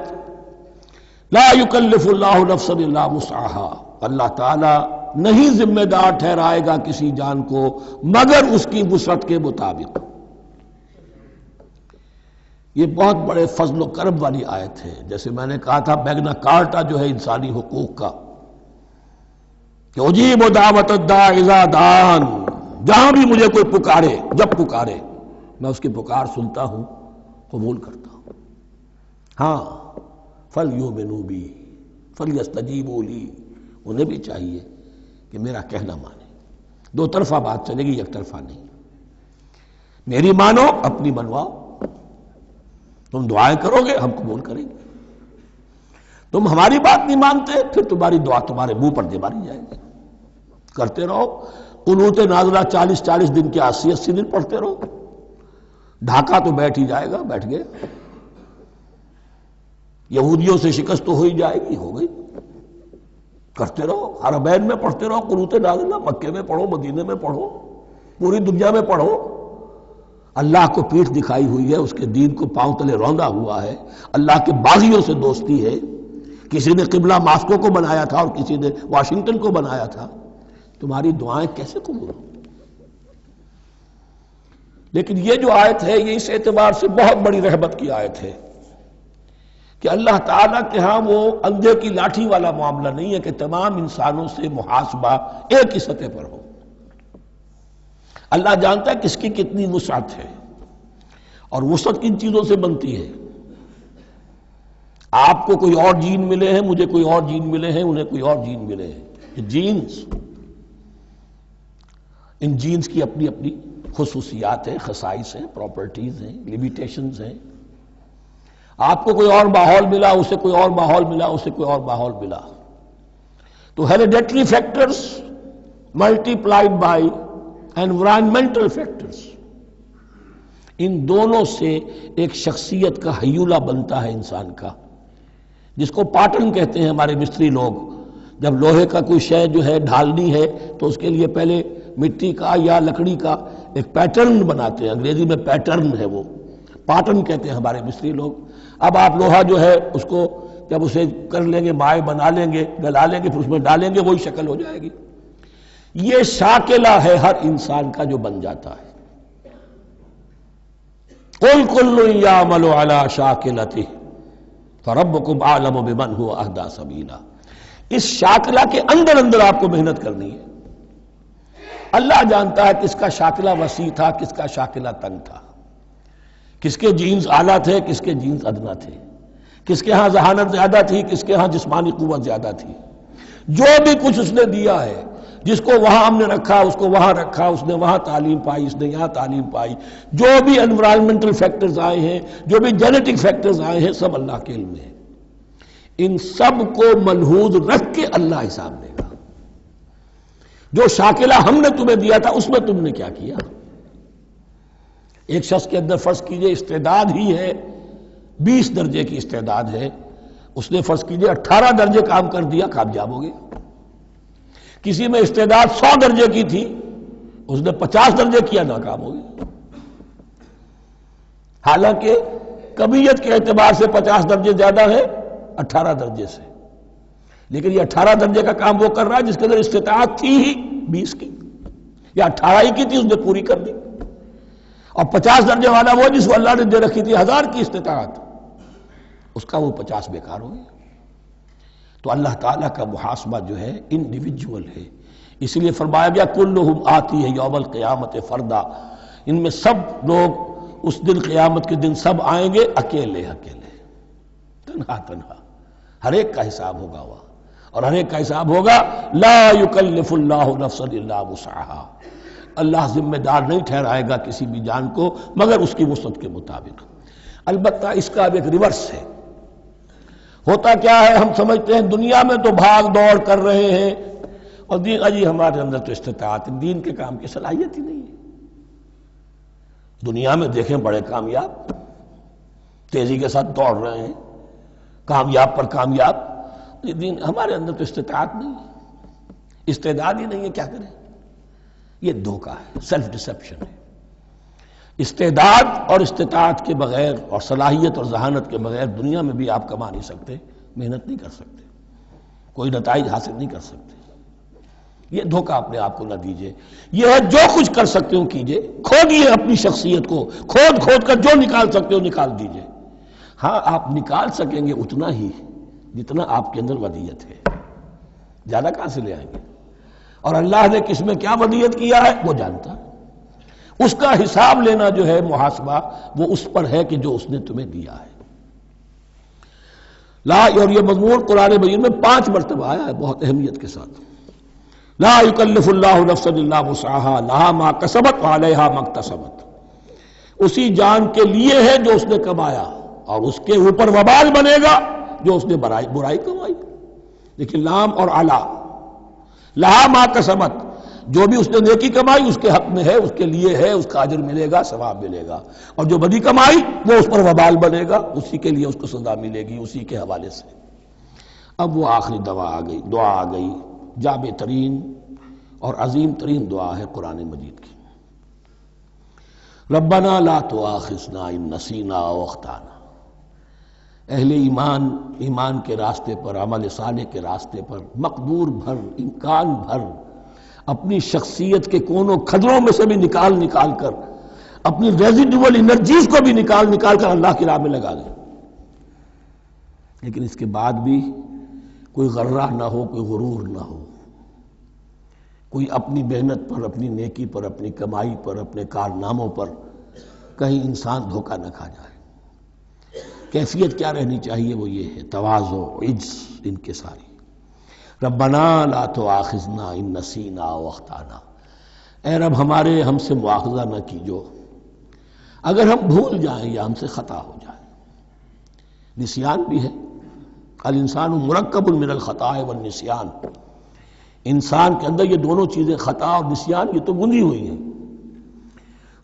لا یکلف اللہ نفسا الا وسعها، اللہ تعالی نہیں ذمہ دار ٹھہرائے گا کسی جان کو مگر اس کی وسعت کے مطابق۔ یہ بہت بڑے فضل و کرم والی آیت ہے، جیسے میں نے کہا تھا میگنا کارٹا جو ہے انسانی حقوق کا، کہ اجیب دعوت الداع اذا دعان، جہاں بھی مجھے کوئی پکارے، جب پکارے میں اس کی پکار سنتا ہوں، قبول کرتا ہوں۔ ہاں فَلْيُؤْمِنُوا بِي فَلْيَسْتَجِيبُوا لِي، انہیں بھی چاہیے کہ میرا کہنا مانے، دو طرفہ بات چلے گی، یک طرفہ نہیں۔ میری مانو، اپنی منواؤ، تم دعائیں کرو گے ہم قبول کریں گے، تم ہماری بات نہیں مانتے پھر تمہاری دعا تمہارے منہ پر دے ماری جائے گی۔ کرتے رہو قنوت نازلہ 40 دن کے 80 دن پڑھتے رہو، ڈھاکہ تو بیٹھ ہی جائے گا، بیٹھ گئے۔ یہودیوں سے شکست تو ہو ہی جائے گی، ہو گئی۔ کرتے رہو، حرمین میں پڑھتے رہو قنوت نازلہ، مکے میں پڑھو، مدینے میں پڑھو، پوری دنیا میں پڑھو۔ اللہ کو پیٹھ دکھائی ہوئی ہے، اس کے دین کو پاؤں تلے روندا ہوا ہے، اللہ کے باغیوں سے دوستی ہے، کسی نے قبلہ ماسکو کو بنایا تھا اور کسی نے واشنگٹن کو بنایا تھا، تمہاری دعائیں کیسے قبول ہوں؟ لیکن یہ جو آیت ہے یہ اس اعتبار سے بہت بڑی رحمت کی آیت ہے کہ اللہ تعالیٰ کے ہاں وہ اندھے کی لاٹھی والا معاملہ نہیں ہے کہ تمام انسانوں سے محاسبہ ایک ہی سطح پر ہو۔ اللہ جانتا ہے کس کی کتنی وسعت ہے، اور وسعت کن چیزوں سے بنتی ہے۔ آپ کو کوئی اور جین ملے ہیں، مجھے کوئی اور جین ملے ہیں، انہیں کوئی اور جین ملے ہیں، یہ جینز، ان جینز کی اپنی اپنی خصوصیات ہیں، خصائص ہیں، پراپرٹیز ہیں، لیمیٹیشنز ہیں۔ آپ کو کوئی اور ماحول ملا، اسے کوئی اور ماحول ملا، اسے کوئی اور ماحول ملا، تو hereditary factors multiplied by environmental factors, ان دونوں سے ایک شخصیت کا ہیولہ بنتا ہے انسان کا، جس کو پیٹرن کہتے ہیں ہمارے مستری لوگ۔ جب لوہے کا کوئی شے جو ہے ڈھالنی ہے تو اس کے لیے پہلے مٹی کا یا لکڑی کا ایک پیٹرن بناتے ہیں، انگریزی میں پیٹرن ہے، وہ پیٹرن کہتے ہیں ہمارے مستری لوگ۔ اب آپ لوہا جو ہے اس کو جب اسے کر لیں گے، مائع بنا لیں گے، گلا لیں گے، پھر اس میں ڈالیں گے، وہی شکل ہو جائے گی۔ یہ شاکلہ ہے ہر انسان کا جو بن جاتا ہے۔ قُلْ كُلٌّ يَعْمَلُ عَلَى شَاكِلَتِهِ فَرَبُّكُمْ أَعْلَمُ بِمَنْ هُوَ أَهْدَىٰ سَبِيلًا۔ اس شاکلہ کے اندر اندر آپ کو محنت کرنی ہے۔ اللہ جانتا ہے کس کا شاکلہ وسیع تھا، کس کا شاکلہ تنگ تھا، کس کے جینز اعلیٰ تھے، کس کے جینز ادنا تھے، کس کے ہاں ذہانت زیادہ تھی، کس کے ہاں جسمانی قوت زیادہ تھی۔ جو بھی کچھ اس نے دیا ہے، جس کو وہاں ہم نے رکھا اس کو وہاں رکھا، اس نے وہاں تعلیم پائی، اس نے یہاں تعلیم پائی، جو بھی انوائرمنٹل فیکٹرز آئے ہیں، جو بھی جینیٹک فیکٹرز آئے ہیں، سب اللہ کے علم میں ہے۔ ان سب کو ملحوظ رکھ کے اللہ حساب لے گا۔ جو شاکلہ ہم نے تمہیں دیا تھا اس میں تم نے کیا کیا؟ ایک شخص کے اندر فرض کیجئے استعداد ہی ہے 20 درجے کی استعداد ہے، اس نے فرض کیجئے 18 درجے کام کر دیا، کامیاب ہو گیا۔ کسی میں استعداد 100 درجے کی تھی، اس نے 50 درجے کیا، ناکام ہو گیا۔ حالانکہ کمیت کے اعتبار سے 50 درجے زیادہ ہے 18 درجے سے، لیکن یہ 18 درجے کا کام وہ کر رہا ہے جس کے اندر استطاعت تھی ہی 20 کی، یا 18 ہی کی تھی، اس نے پوری کر دی۔ اور 50 درجے والا وہ جس کو اللہ نے دے رکھی تھی 1000 کی استطاعت، اس کا وہ 50 بیکار ہو گیا۔ تو اللہ تعالیٰ کا محاسبہ جو ہے انڈیویجول ہے، اسی لیے فرمایا گیا کلہم آتی ہے یوم القیامت فردا، ان میں سب لوگ اس دن قیامت کے دن سب آئیں گے اکیلے اکیلے، تنہا تنہا، ہر ایک کا حساب ہوگا وہاں، اور ہر ایک کا حساب ہوگا لا یکلف اللہ نفسا الا وسعها، اللہ ذمہ دار نہیں ٹھہرائے گا کسی بھی جان کو مگر اس کی وسعت کے مطابق۔ البتہ اس کا اب ایک ریورس ہے۔ ہوتا کیا ہے، ہم سمجھتے ہیں دنیا میں تو بھاگ دوڑ کر رہے ہیں اور دین اجی ہمارے اندر تو استطاعت، دین کے کام کی صلاحیت ہی نہیں ہے۔ دنیا میں دیکھیں بڑے کامیاب تیزی کے ساتھ دوڑ رہے ہیں، کامیاب پر کامیاب، دین ہمارے اندر تو استطاعت نہیں ہے، استعداد ہی نہیں ہے، کیا کریں؟ یہ دھوکہ ہے، سیلف ڈسیپشن ہے۔ استعداد اور استطاعت کے بغیر اور صلاحیت اور ذہانت کے بغیر دنیا میں بھی آپ کما نہیں سکتے، محنت نہیں کر سکتے، کوئی نتائج حاصل نہیں کر سکتے۔ یہ دھوکہ اپنے آپ کو نہ دیجئے، یہ ہے جو کچھ کر سکتے ہو کیجئے، کھودیے اپنی شخصیت کو، کھود کر جو نکال سکتے ہو نکال دیجئے۔ ہاں آپ نکال سکیں گے اتنا ہی جتنا آپ کے اندر ودیت ہے، زیادہ کہاں سے لے آئیں گے؟ اور اللہ نے کس میں کیا ودیت کیا ہے وہ جانتا ہے، اس کا حساب لینا جو ہے محاسبہ وہ اس پر ہے کہ جو اس نے تمہیں دیا ہے۔ لا، اور یہ مضمون قرآن مجید میں 5 مرتبہ آیا ہے بہت اہمیت کے ساتھ۔ لا یکلف اللہ نفسا الا وسعها لها ما کسبت وعلیہا ما اکتسبت۔ اسی جان کے لیے ہے جو اس نے کمایا اور اس کے اوپر وبال بنے گا جو اس نے برائی کمائی۔ لیکن لام اور علا، لہا ما کسبت، جو بھی اس نے نیکی کمائی اس کے حق میں ہے، اس کے لیے ہے، اس کا اجر ملے گا، ثواب ملے گا، اور جو بدی کمائی وہ اس پر وبال بنے گا، اسی کے لیے اس کو سزا ملے گی، اسی کے حوالے سے۔ اب وہ آخری دعا آ گئی، جامع ترین اور عظیم ترین دعا ہے قرآن مجید کی۔ ربنا لا تؤاخذنا ان نسینا او اخطانا۔ اہل ایمان کے راستے پر، عمل صالح کے راستے پر مقدور بھر، امکان بھر اپنی شخصیت کے کونوں کھدروں میں سے بھی نکال کر، اپنی ریزیڈول انرجیز کو بھی نکال کر اللہ کی راہ میں لگا دیں، لیکن اس کے بعد بھی کوئی غرہ نہ ہو، کوئی غرور نہ ہو، کوئی اپنی محنت پر، اپنی نیکی پر، اپنی کمائی پر، اپنے کارناموں پر کہیں انسان دھوکہ نہ کھا جائے۔ کیفیت کیا رہنی چاہیے؟ وہ یہ ہے تواضع، عجز، انکساری۔ ربنا لا تؤاخذنا ان نسینا او اخطانا۔ اے رب ہم سے مواخذہ نہ کیجو اگر ہم بھول جائیں یا ہم سے خطا ہو جائے۔ نسیان بھی ہے، الانسان مرکب من الخطاء والنسیان، انسان کے اندر یہ دونوں چیزیں، خطا اور نسیان، یہ تو بندھی ہوئی ہیں۔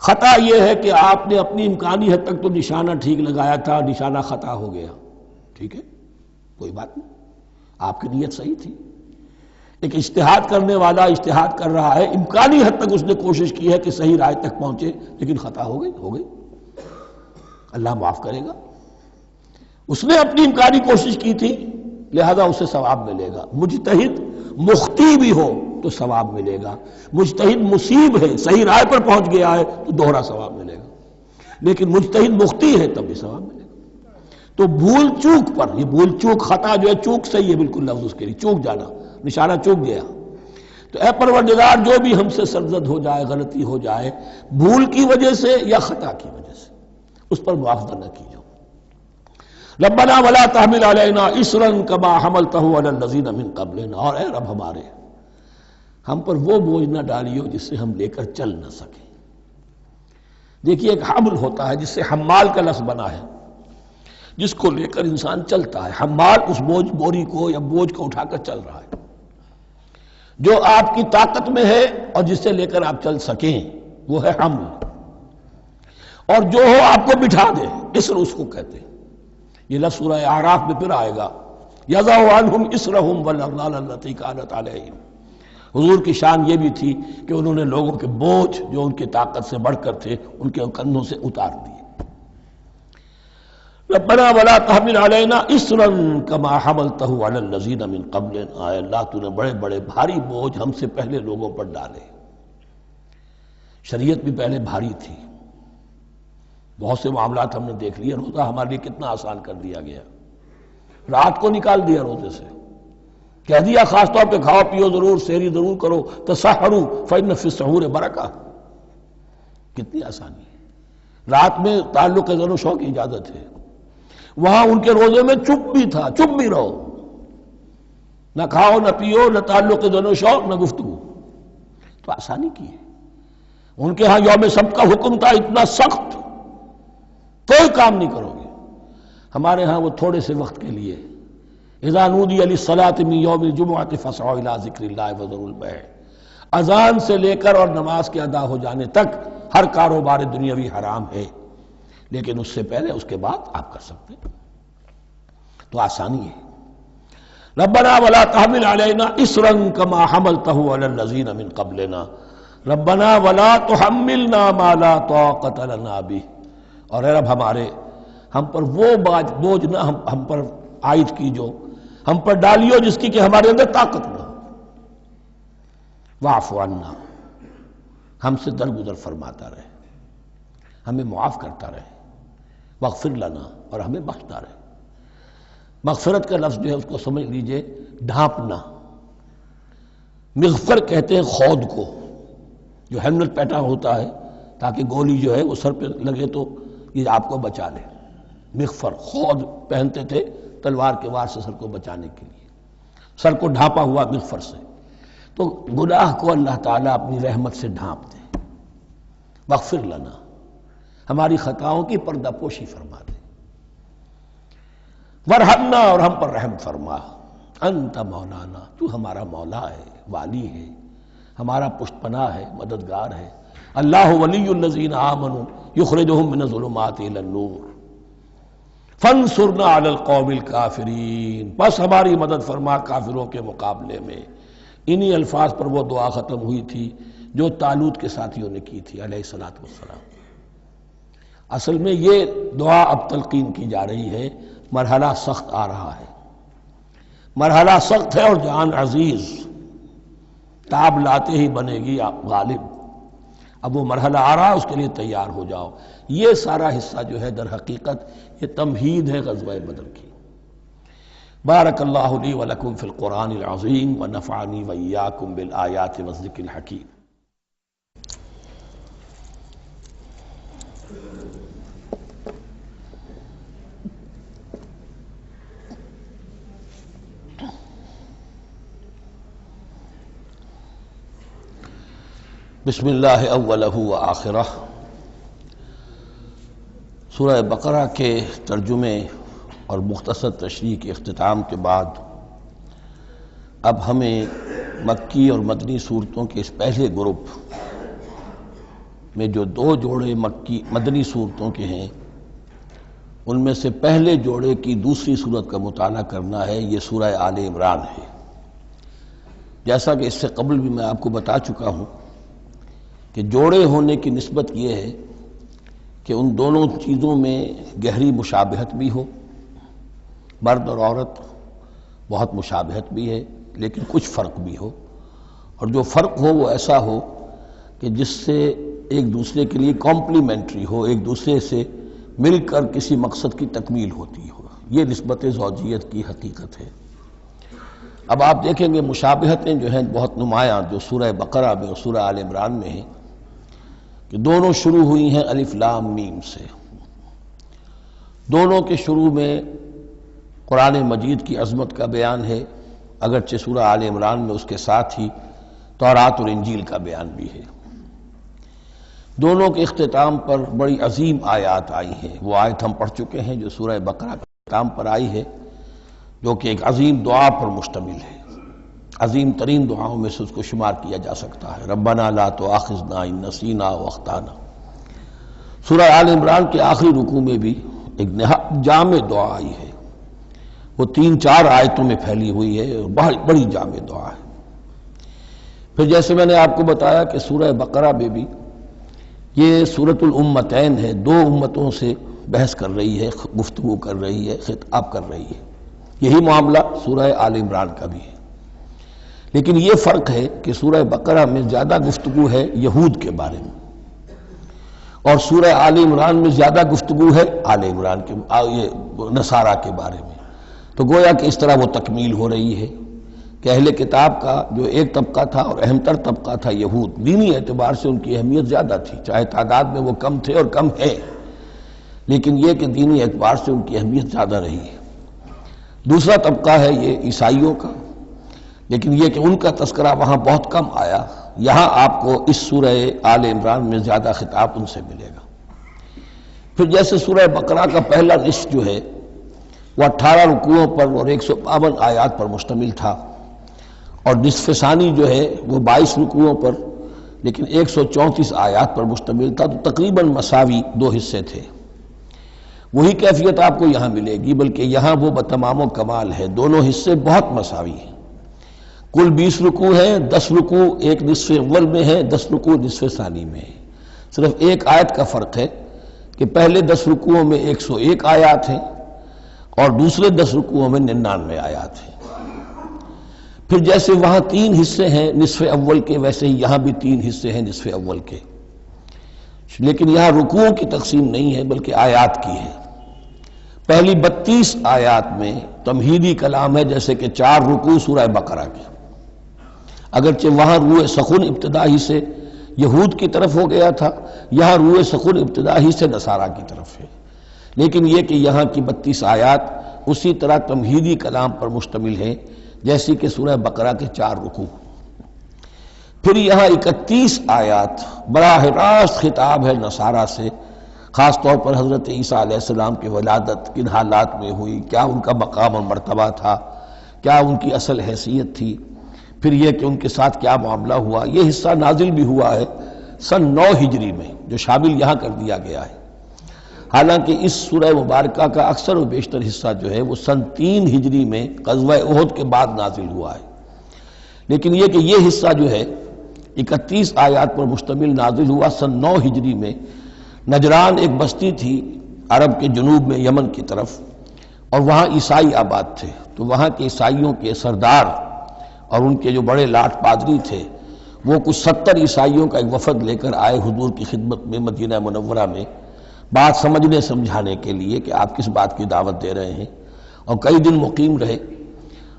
خطا یہ ہے کہ آپ نے اپنی امکانی حد تک تو نشانہ ٹھیک لگایا تھا، نشانہ خطا ہو گیا، ٹھیک ہے، کوئی بات نہیں، آپ کی نیت صحیح تھی۔ ایک اجتہاد کرنے والا اجتہاد کر رہا ہے، امکانی حد تک اس نے کوشش کی ہے کہ صحیح رائے تک پہنچے، لیکن خطا ہو گئی، اللہ معاف کرے گا۔ اس نے اپنی امکانی کوشش کی تھی، لہذا اسے ثواب ملے گا۔ مجتہد مخطی بھی ہو تو ثواب ملے گا، مجتہد مصیب ہے، صحیح رائے پر پہنچ گیا ہے تو دوہرا ثواب ملے گا، لیکن مجتہد مخطی ہے تب بھی ثواب ملے گا۔ تو بھول چوک پر، یہ بھول چوک، خطا جو ہے چوک صحیح ہے بالکل لفظ اس کے لیے، چوک جانا، نشانہ چوک گیا۔ تو اے پروردگار جو بھی ہم سے سرزد ہو جائے، غلطی ہو جائے، بھول کی وجہ سے یا خطا کی وجہ سے، اس پر معاوضہ نہ کیجو۔ ربنا ولا تحمل علینا اصرا کما حملتہ علی الذین من قبلنا، اور اے رب ہمارے، ہم پر وہ بوجھ نہ ڈالیو جس سے ہم لے کر چل نہ سکیں۔ دیکھیے ایک حمل ہوتا ہے جس سے حمال کا لفظ بنا ہے، جس کو لے کر انسان چلتا ہے۔ حمال اس بوری کو یا بوجھ کو اٹھا کر چل رہا ہے، جو آپ کی طاقت میں ہے اور جس سے لے کر آپ چل سکیں وہ ہے حمل، اور جو ہو آپ کو بٹھا دے، اسر اس کو کہتے ہیں۔ یہ لفظ سورہ اعراف میں پھر آئے گا، یضع عنہم اسرہم والاغلال التی کانت علیہم۔ حضور کی شان یہ بھی تھی کہ انہوں نے لوگوں کے بوجھ جو ان کی طاقت سے بڑھ کر تھے ان کے کندھوں سے اتار دیے۔ ربنا ولا تحمل علینا اصرا کما حملتہ علی الذین من قبلنا، اے اللہ تو نے بڑے بڑے بھاری بوجھ ہم سے پہلے لوگوں پر ڈالے۔ شریعت بھی پہلے بھاری تھی، بہت سے معاملات ہم نے دیکھ لیے، روزہ ہمارے لیے کتنا آسان کر دیا گیا، رات کو نکال دیا روزے سے، کہہ دیا خاص طور پہ کھاؤ پیو ضرور، سحری ضرور کرو، تسحروا فإن فی السحور برکہ، کتنی آسانی ہے۔ رات میں تعلق زن و شو کی اجازت ہے، وہاں ان کے روزے میں چپ بھی تھا، چپ بھی رہو، نہ کھاؤ نہ پیو، نہ تعلق زن و شو، نہ گفتگو، تو آسانی کی ہے۔ ان کے ہاں یوم سبت کا حکم تھا اتنا سخت، کوئی کام نہیں کرو گے. ہمارے ہاں وہ تھوڑے سے وقت کے لیے اذا نودی للصلاۃ من یوم الجمعۃ فاسعوا الی ذکر اللہ وذروا البیع، اذان سے لے کر اور نماز کے ادا ہو جانے تک ہر کاروبار دنیاوی حرام ہے، لیکن اس سے پہلے اس کے بعد آپ کر سکتے ہیں. تو آسانی ہے. ربنا ولا تحمل علینا اصرا کما حملته علی الذین من قبلنا ربنا ولا تحملنا ما لا طاقت لنا به، اور اے رب ہمارے ہم پر وہ بوجھ نہ ہم پر عائد کیجو، ہم پر ڈالیو جس کی کہ ہمارے اندر طاقت نہ ہو. واعف عنا، ہم سے درگزر فرماتا رہے، ہمیں معاف کرتا رہے. واغفر لنا، اور ہمیں بخشتا رہے. مغفرت کا لفظ جو ہے اس کو سمجھ لیجئے ڈھانپنا. مغفر کہتے ہیں خود کو، جو ہیلمٹ پہنا ہوتا ہے تاکہ گولی جو ہے وہ سر پہ لگے تو یہ آپ کو بچا لے. مغفر خود پہنتے تھے تلوار کے وار سے سر کو بچانے کے لیے، سر کو ڈھانپا ہوا مغفر سے. تو گناہ کو اللہ تعالیٰ اپنی رحمت سے ڈھانپ دے. مغفر لنا، ہماری خطاؤں کی پردہ پوشی فرما دے. ورحمنا، اور ہم پر رحم فرما. انت مولانا، تو ہمارا مولا ہے، والی ہے، ہمارا پشت پناہ ہے، مددگار ہے. اللہ ولی الذین آمنوا یخرجہم من الظلمات الی النور فانصرنا علی القوم الکافرین، بس ہماری مدد فرما کافروں کے مقابلے میں. انہی الفاظ پر وہ دعا ختم ہوئی تھی جو طالوت کے ساتھیوں نے کی تھی علیہ الصلوۃ والسلام. اصل میں یہ دعا اب تلقین کی جا رہی ہے. مرحلہ سخت آ رہا ہے، مرحلہ سخت ہے اور جان عزیز، تاب لاتے ہی بنے گی آپ غالب. اب وہ مرحلہ آ رہا ہے، اس کے لیے تیار ہو جاؤ. یہ سارا حصہ جو ہے در حقیقت یہ تمہید ہے غزوہ بدر کی. بارک اللہ لی ولکم فی القرآن العظیم ونفعنی وإیاکم بالآیات والذکر الحکیم. بسم اللہ اولہ و آخرہ. سورہ بقرہ کے ترجمے اور مختصر تشریح کے اختتام کے بعد اب ہمیں مکی اور مدنی صورتوں کے اس پہلے گروپ میں جو دو جوڑے مدنی صورتوں کے ہیں ان میں سے پہلے جوڑے کی دوسری صورت کا مطالعہ کرنا ہے. یہ سورہ آل عمران ہے. جیسا کہ اس سے قبل بھی میں آپ کو بتا چکا ہوں کہ جوڑے ہونے کی نسبت یہ ہے کہ ان دونوں چیزوں میں گہری مشابہت بھی ہو، مرد اور عورت بہت مشابہت بھی ہے لیکن کچھ فرق بھی ہو، اور جو فرق ہو وہ ایسا ہو کہ جس سے ایک دوسرے کے لیے کمپلیمنٹری ہو، ایک دوسرے سے مل کر کسی مقصد کی تکمیل ہوتی ہو. یہ نسبت زوجیت کی حقیقت ہے. اب آپ دیکھیں گے مشابہتیں جو ہیں بہت نمایاں جو سورہ بقرہ میں اور سورہ آل عمران میں ہیں کہ دونوں شروع ہوئی ہیں الف لام میم سے. دونوں کے شروع میں قرآن مجید کی عظمت کا بیان ہے، اگرچہ سورہ آل عمران میں اس کے ساتھ ہی تورات اور انجیل کا بیان بھی ہے. دونوں کے اختتام پر بڑی عظیم آیات آئی ہیں. وہ آیت ہم پڑھ چکے ہیں جو سورہ بقرہ کے اختتام پر آئی ہے، جو کہ ایک عظیم دعا پر مشتمل ہے. عظیم ترین دعاؤں میں سے اس کو شمار کیا جا سکتا ہے. ربنا لا تؤاخذنا ان نسینا او اخطانا. سورہ آل عمران کے آخری رکوع میں بھی ایک نہایت جامع دعا آئی ہے. وہ 3-4 آیتوں میں پھیلی ہوئی ہے، بہت بڑی جامع دعا ہے. پھر جیسے میں نے آپ کو بتایا کہ سورہ بقرہ میں بھی یہ سورۃ الامتین ہے، دو امتوں سے بحث کر رہی ہے، گفتگو کر رہی ہے، خطاب کر رہی ہے. یہی معاملہ سورہ آل عمران کا بھی ہے، لیکن یہ فرق ہے کہ سورہ بقرہ میں زیادہ گفتگو ہے یہود کے بارے میں اور سورہ آل عمران میں زیادہ گفتگو ہے آل عمران کے نصارہ کے بارے میں. تو گویا کہ اس طرح وہ تکمیل ہو رہی ہے کہ اہل کتاب کا جو ایک طبقہ تھا اور اہم تر طبقہ تھا یہود، دینی اعتبار سے ان کی اہمیت زیادہ تھی، چاہے تعداد میں وہ کم تھے اور کم ہے، لیکن یہ کہ دینی اعتبار سے ان کی اہمیت زیادہ رہی ہے. دوسرا طبقہ ہے یہ عیسائیوں کا، لیکن یہ کہ ان کا تذکرہ وہاں بہت کم آیا، یہاں آپ کو اس سورہ آل عمران میں زیادہ خطاب ان سے ملے گا۔ پھر جیسے سورہ بقرہ کا پہلا نصف جو ہے وہ 18 رکوعوں پر اور 152 آیات پر مشتمل تھا، اور نصف ثانی جو ہے وہ 22 رکوعوں پر لیکن 134 آیات پر مشتمل تھا، تو تقریباً مساوی دو حصے تھے۔ وہی کیفیت آپ کو یہاں ملے گی، بلکہ یہاں وہ بتمام و کمال ہے، دونوں حصے بہت مساوی ہیں۔ کل 20 رکوع ہیں، 10 رکوع ایک نصف اول میں ہے، 10 رکوع نصف ثانی میں ہے۔ صرف ایک آیت کا فرق ہے کہ پہلے 10 رکوعوں میں 101 آیات ہیں اور دوسرے 10 رکوعوں میں 99 آیات ہیں۔ پھر جیسے وہاں 3 حصے ہیں نصف اول کے، ویسے ہی یہاں بھی 3 حصے ہیں نصف اول کے، لیکن یہاں رکوعوں کی تقسیم نہیں ہے بلکہ آیات کی ہے۔ پہلی 32 آیات میں تمہیدی کلام ہے، جیسے کہ 4 رکوع سورہ بقرہ کے، اگرچہ وہاں روح سخن ابتدا ہی سے یہود کی طرف ہو گیا تھا، یہاں روح سخن ابتدا ہی سے نصارہ کی طرف ہے، لیکن یہ کہ یہاں کی 32 آیات اسی طرح تمہیدی کلام پر مشتمل ہیں جیسی کہ سورہ بقرہ کے 4 رکوع۔ پھر یہاں 31 آیات براہ راست خطاب ہے نصارہ سے، خاص طور پر حضرت عیسیٰ علیہ السلام کی ولادت کن حالات میں ہوئی، کیا ان کا مقام اور مرتبہ تھا، کیا ان کی اصل حیثیت تھی، پھر یہ کہ ان کے ساتھ کیا معاملہ ہوا۔ یہ حصہ نازل بھی ہوا ہے سن 9 ہجری میں، جو شامل یہاں کر دیا گیا ہے، حالانکہ اس سورہ مبارکہ کا اکثر و بیشتر حصہ جو ہے وہ سن 3 ہجری میں غزوہ احد کے بعد نازل ہوا ہے، لیکن یہ کہ یہ حصہ جو ہے 31 آیات پر مشتمل نازل ہوا سن 9 ہجری میں۔ نجران ایک بستی تھی عرب کے جنوب میں یمن کی طرف، اور وہاں عیسائی آباد تھے، تو وہاں کے عیسائیوں کے سردار اور ان کے جو بڑے لاٹ پادری تھے وہ کچھ 70 عیسائیوں کا ایک وفد لے کر آئے حضور کی خدمت میں مدینہ منورہ میں، بات سمجھنے سمجھانے کے لیے کہ آپ کس بات کی دعوت دے رہے ہیں، اور کئی دن مقیم رہے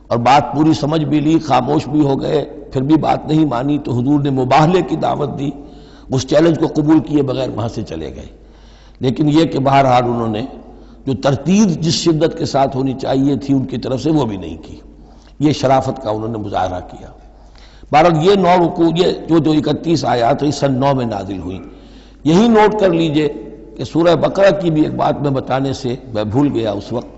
اور بات پوری سمجھ بھی لی، خاموش بھی ہو گئے، پھر بھی بات نہیں مانی تو حضور نے مباہلے کی دعوت دی، اس چیلنج کو قبول کیے بغیر وہاں سے چلے گئے۔ لیکن یہ کہ بہرحال انہوں نے جو ترتیب جس شدت کے ساتھ ہونی چاہیے تھی ان کی طرف سے وہ بھی نہیں کی، یہ شرافت کا انہوں نے مظاہرہ کیا۔ بہرحال یہ 9 رکوع، یہ جو 31 آیات ہیں سن 9 میں نازل ہوئی۔ یہی نوٹ کر لیجئے کہ سورہ بقرہ کی بھی ایک بات میں بتانے سے میں بھول گیا اس وقت،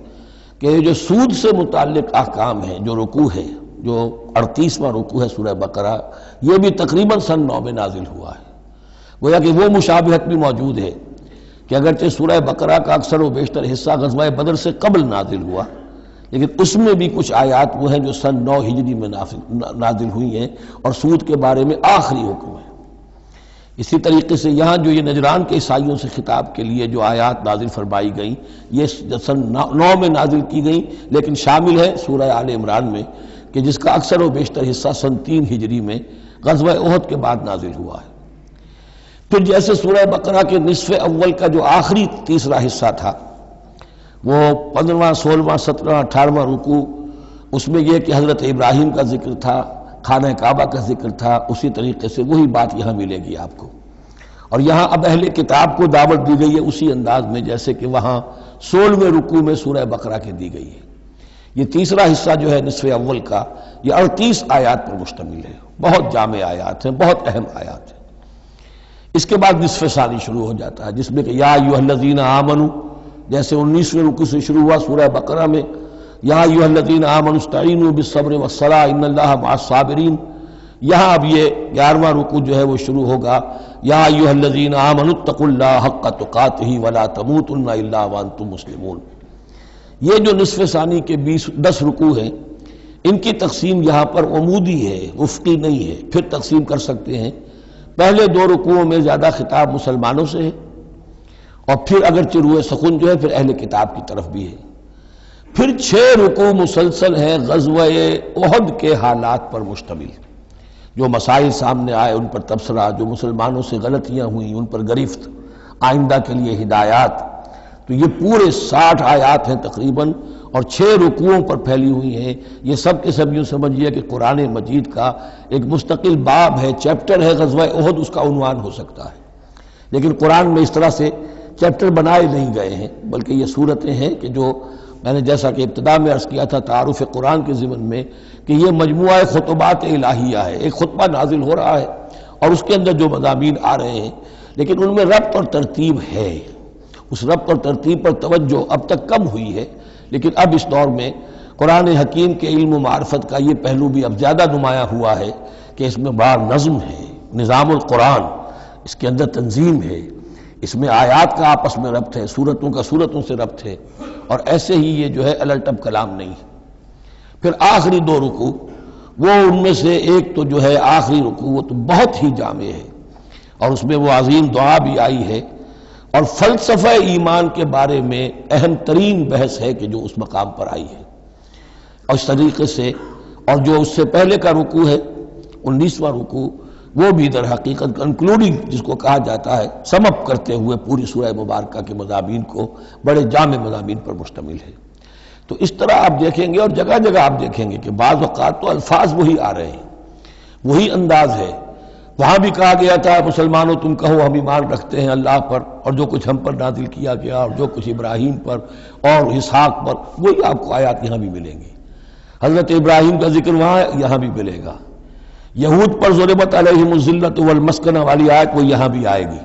کہ یہ جو سود سے متعلق احکام ہیں، جو رکوع ہے، جو 38واں رکوع ہے سورہ بقرہ، یہ بھی تقریباً سن 9 میں نازل ہوا ہے۔ گویا کہ وہ مشابہت بھی موجود ہے کہ اگرچہ سورہ بقرہ کا اکثر و بیشتر حصہ غزوہ بدر سے قبل نازل ہوا، لیکن اس میں بھی کچھ آیات وہ ہیں جو سن 9 ہجری میں نازل ہوئی ہیں، اور سود کے بارے میں آخری حکم ہے۔ اسی طریقے سے یہاں جو یہ نجران کے عیسائیوں سے خطاب کے لیے جو آیات نازل فرمائی گئیں، یہ سن 9 میں نازل کی گئیں، لیکن شامل ہے سورہ آل عمران میں، کہ جس کا اکثر و بیشتر حصہ سن 3 ہجری میں غزوہ احد کے بعد نازل ہوا ہے۔ پھر جیسے سورہ بقرہ کے نصف اول کا جو آخری تیسرا حصہ تھا، وہ 15واں 16واں 17واں 18واں رکوع، اس میں یہ کہ حضرت ابراہیم کا ذکر تھا، خانہ کعبہ کا ذکر تھا، اسی طریقے سے وہی بات یہاں ملے گی آپ کو۔ اور یہاں اب اہل کتاب کو دعوت دی گئی ہے اسی انداز میں جیسے کہ وہاں 16ویں رکوع میں سورہ بقرہ کے دی گئی ہے۔ یہ تیسرا حصہ جو ہے نصف اول کا، یہ 38 آیات پر مشتمل ہے، بہت جامع آیات ہیں، بہت اہم آیات ہیں۔ اس کے بعد نصف ثانی شروع ہو جاتا ہے، جس میں کہ یا ایھا الذین آمنوا، جیسے 19ویں رکوع سے شروع ہوا سورہ بقرہ میں، یا ایھا الذین آمنوا استعینوا بالصبر والصلاۃ ان اللہ مع الصابرین، یہاں اب یہ 11واں رکوع جو ہے وہ شروع ہوگا، یا ایھا الذین آمنوا اتقوا اللہ حق تقاتہ ولا تموتن الا وانتم مسلمون۔ یہ جو نصف ثانی کے 10 رکوع ہیں، ان کی تقسیم یہاں پر عمودی ہے، افقی نہیں ہے۔ پھر تقسیم کر سکتے ہیں، پہلے 2 رکوعوں میں زیادہ خطاب مسلمانوں سے ہے، اور پھر اگرچہ روح سخن جو ہے پھر اہل کتاب کی طرف بھی ہے۔ پھر 6 رکوع مسلسل ہیں غزوہ احد کے حالات پر مشتمل، جو مسائل سامنے آئے ان پر تبصرہ، جو مسلمانوں سے غلطیاں ہوئیں ان پر گرفت، آئندہ کے لیے ہدایات۔ تو یہ پورے 60 آیات ہیں تقریباً، اور 6 رکوعوں پر پھیلی ہوئی ہیں۔ یہ سب کے سب یوں سمجھیے کہ قرآن مجید کا ایک مستقل باب ہے، چیپٹر ہے غزوہ احد، اس کا عنوان ہو سکتا ہے، لیکن قرآن میں اس طرح سے چیپٹر بنائے نہیں گئے ہیں، بلکہ یہ صورتیں ہیں کہ جو میں نے جیسا کہ ابتدا میں عرض کیا تھا تعارف قرآن کے ضمن میں، کہ یہ مجموعہ خطبات الہیہ ہے، ایک خطبہ نازل ہو رہا ہے اور اس کے اندر جو مضامین آ رہے ہیں، لیکن ان میں ربط اور ترتیب ہے۔ اس ربط اور ترتیب پر توجہ اب تک کم ہوئی ہے، لیکن اب اس دور میں قرآن حکیم کے علم و معرفت کا یہ پہلو بھی اب زیادہ نمایاں ہوا ہے کہ اس میں بڑا نظم ہے، نظام القرآن، اس کے اندر تنظیم ہے، اس میں آیات کا آپس میں ربط ہے، سورتوں کا سورتوں سے ربط ہے، اور ایسے ہی یہ جو ہے الٹب کلام نہیں۔ پھر آخری دو رکوع، وہ ان میں سے ایک تو جو ہے آخری رکوع، وہ تو بہت ہی جامع ہے، اور اس میں وہ عظیم دعا بھی آئی ہے، اور فلسفہ ایمان کے بارے میں اہم ترین بحث ہے کہ جو اس مقام پر آئی ہے۔ اور اس طریقے سے، اور جو اس سے پہلے کا رکوع ہے 19واں رکوع، وہ بھی در حقیقت کنکلوڈنگ جس کو کہا جاتا ہے، سم اپ کرتے ہوئے پوری سورہ مبارکہ کے مضامین کو، بڑے جامع مضامین پر مشتمل ہے۔ تو اس طرح آپ دیکھیں گے، اور جگہ جگہ آپ دیکھیں گے کہ بعض اوقات تو الفاظ وہی آ رہے ہیں، وہی انداز ہے۔ وہاں بھی کہا گیا تھا مسلمانوں تم کہو ہم ایمان رکھتے ہیں اللہ پر اور جو کچھ ہم پر نازل کیا گیا اور جو کچھ ابراہیم پر اور اسحاق پر، وہی آپ کو آیات یہاں بھی ملیں گی۔ حضرت ابراہیم کا ذکر وہاں ہے، یہاں بھی ملے گا۔ یہود پر ضربت علیہم الذلۃ والمسکنہ والی آیت وہ یہاں بھی آئے گی۔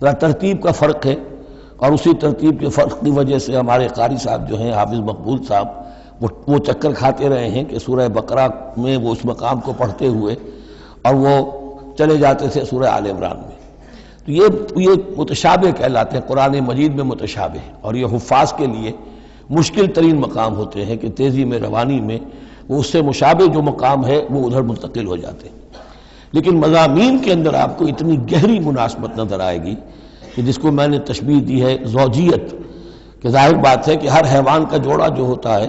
ذرا ترتیب کا فرق ہے، اور اسی ترتیب کے فرق کی وجہ سے ہمارے قاری صاحب جو ہیں حافظ مقبول صاحب وہ چکر کھاتے رہے ہیں کہ سورہ بقرہ میں وہ اس مقام کو پڑھتے ہوئے اور وہ چلے جاتے تھے سورہ آل عمران میں۔ تو یہ متشابہ کہلاتے ہیں، قرآن مجید میں متشابہ، اور یہ حفاظ کے لیے مشکل ترین مقام ہوتے ہیں کہ تیزی میں روانی میں وہ اس سے مشابہ جو مقام ہے وہ ادھر منتقل ہو جاتے ہیں۔ لیکن مضامین کے اندر آپ کو اتنی گہری مناسبت نظر آئے گی کہ جس کو میں نے تشبیہ دی ہے زوجیت، کہ ظاہر بات ہے کہ ہر حیوان کا جوڑا جو ہوتا ہے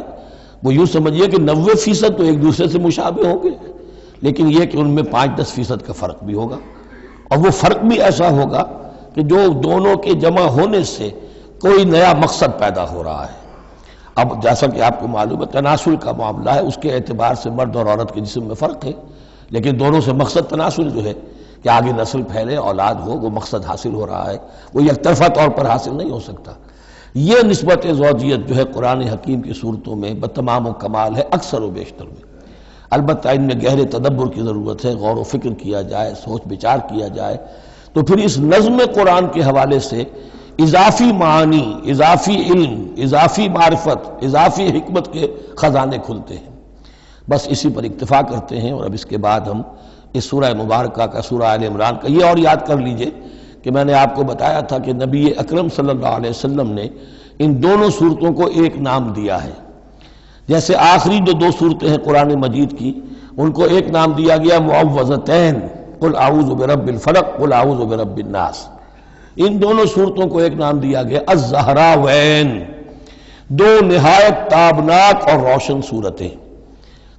وہ یوں سمجھیے کہ 90% تو ایک دوسرے سے مشابہ ہوں گے، لیکن یہ کہ ان میں 5-10% کا فرق بھی ہوگا، اور وہ فرق بھی ایسا ہوگا کہ جو دونوں کے جمع ہونے سے کوئی نیا مقصد پیدا ہو رہا ہے۔ اب جیسا کہ آپ کو معلوم ہے تناسل کا معاملہ ہے، اس کے اعتبار سے مرد اور عورت کے جسم میں فرق ہے، لیکن دونوں سے مقصد تناسل جو ہے کہ آگے نسل پھیلے، اولاد ہو، وہ مقصد حاصل ہو رہا ہے، وہ یک طرفہ طور پر حاصل نہیں ہو سکتا۔ یہ نسبت زوجیت جو ہے قرآن حکیم کی صورتوں میں بتمام و کمال ہے، اکثر و بیشتر میں۔ البتہ ان میں گہرے تدبر کی ضرورت ہے، غور و فکر کیا جائے، سوچ بچار کیا جائے، تو پھر اس نظم قرآن کے حوالے سے اضافی معانی، اضافی علم، اضافی معرفت، اضافی حکمت کے خزانے کھلتے ہیں۔ بس اسی پر اکتفا کرتے ہیں، اور اب اس کے بعد ہم اس سورہ مبارکہ کا، سورہ آل عمران کا، یہ اور یاد کر لیجئے کہ میں نے آپ کو بتایا تھا کہ نبی اکرم صلی اللہ علیہ وسلم نے ان دونوں صورتوں کو ایک نام دیا ہے۔ جیسے آخری جو 2 صورتیں ہیں قرآن مجید کی، ان کو ایک نام دیا گیا معوذتین، قل اعوذ برب الفلق قل اعوذ برب الناس۔ ان دونوں صورتوں کو ایک نام دیا گیا الزہراوین، 2 نہایت تابناک اور روشن صورتیں۔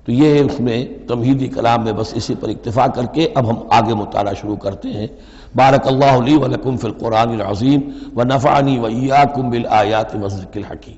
تو یہ اس میں تمہیدی کلام میں بس اسی پر اکتفا کر کے اب ہم آگے مطالعہ شروع کرتے ہیں۔ بارک اللہ لی ولکم فی القرآن العظیم ونفعنی وإیاکم بالآیات والذکر الحکیم۔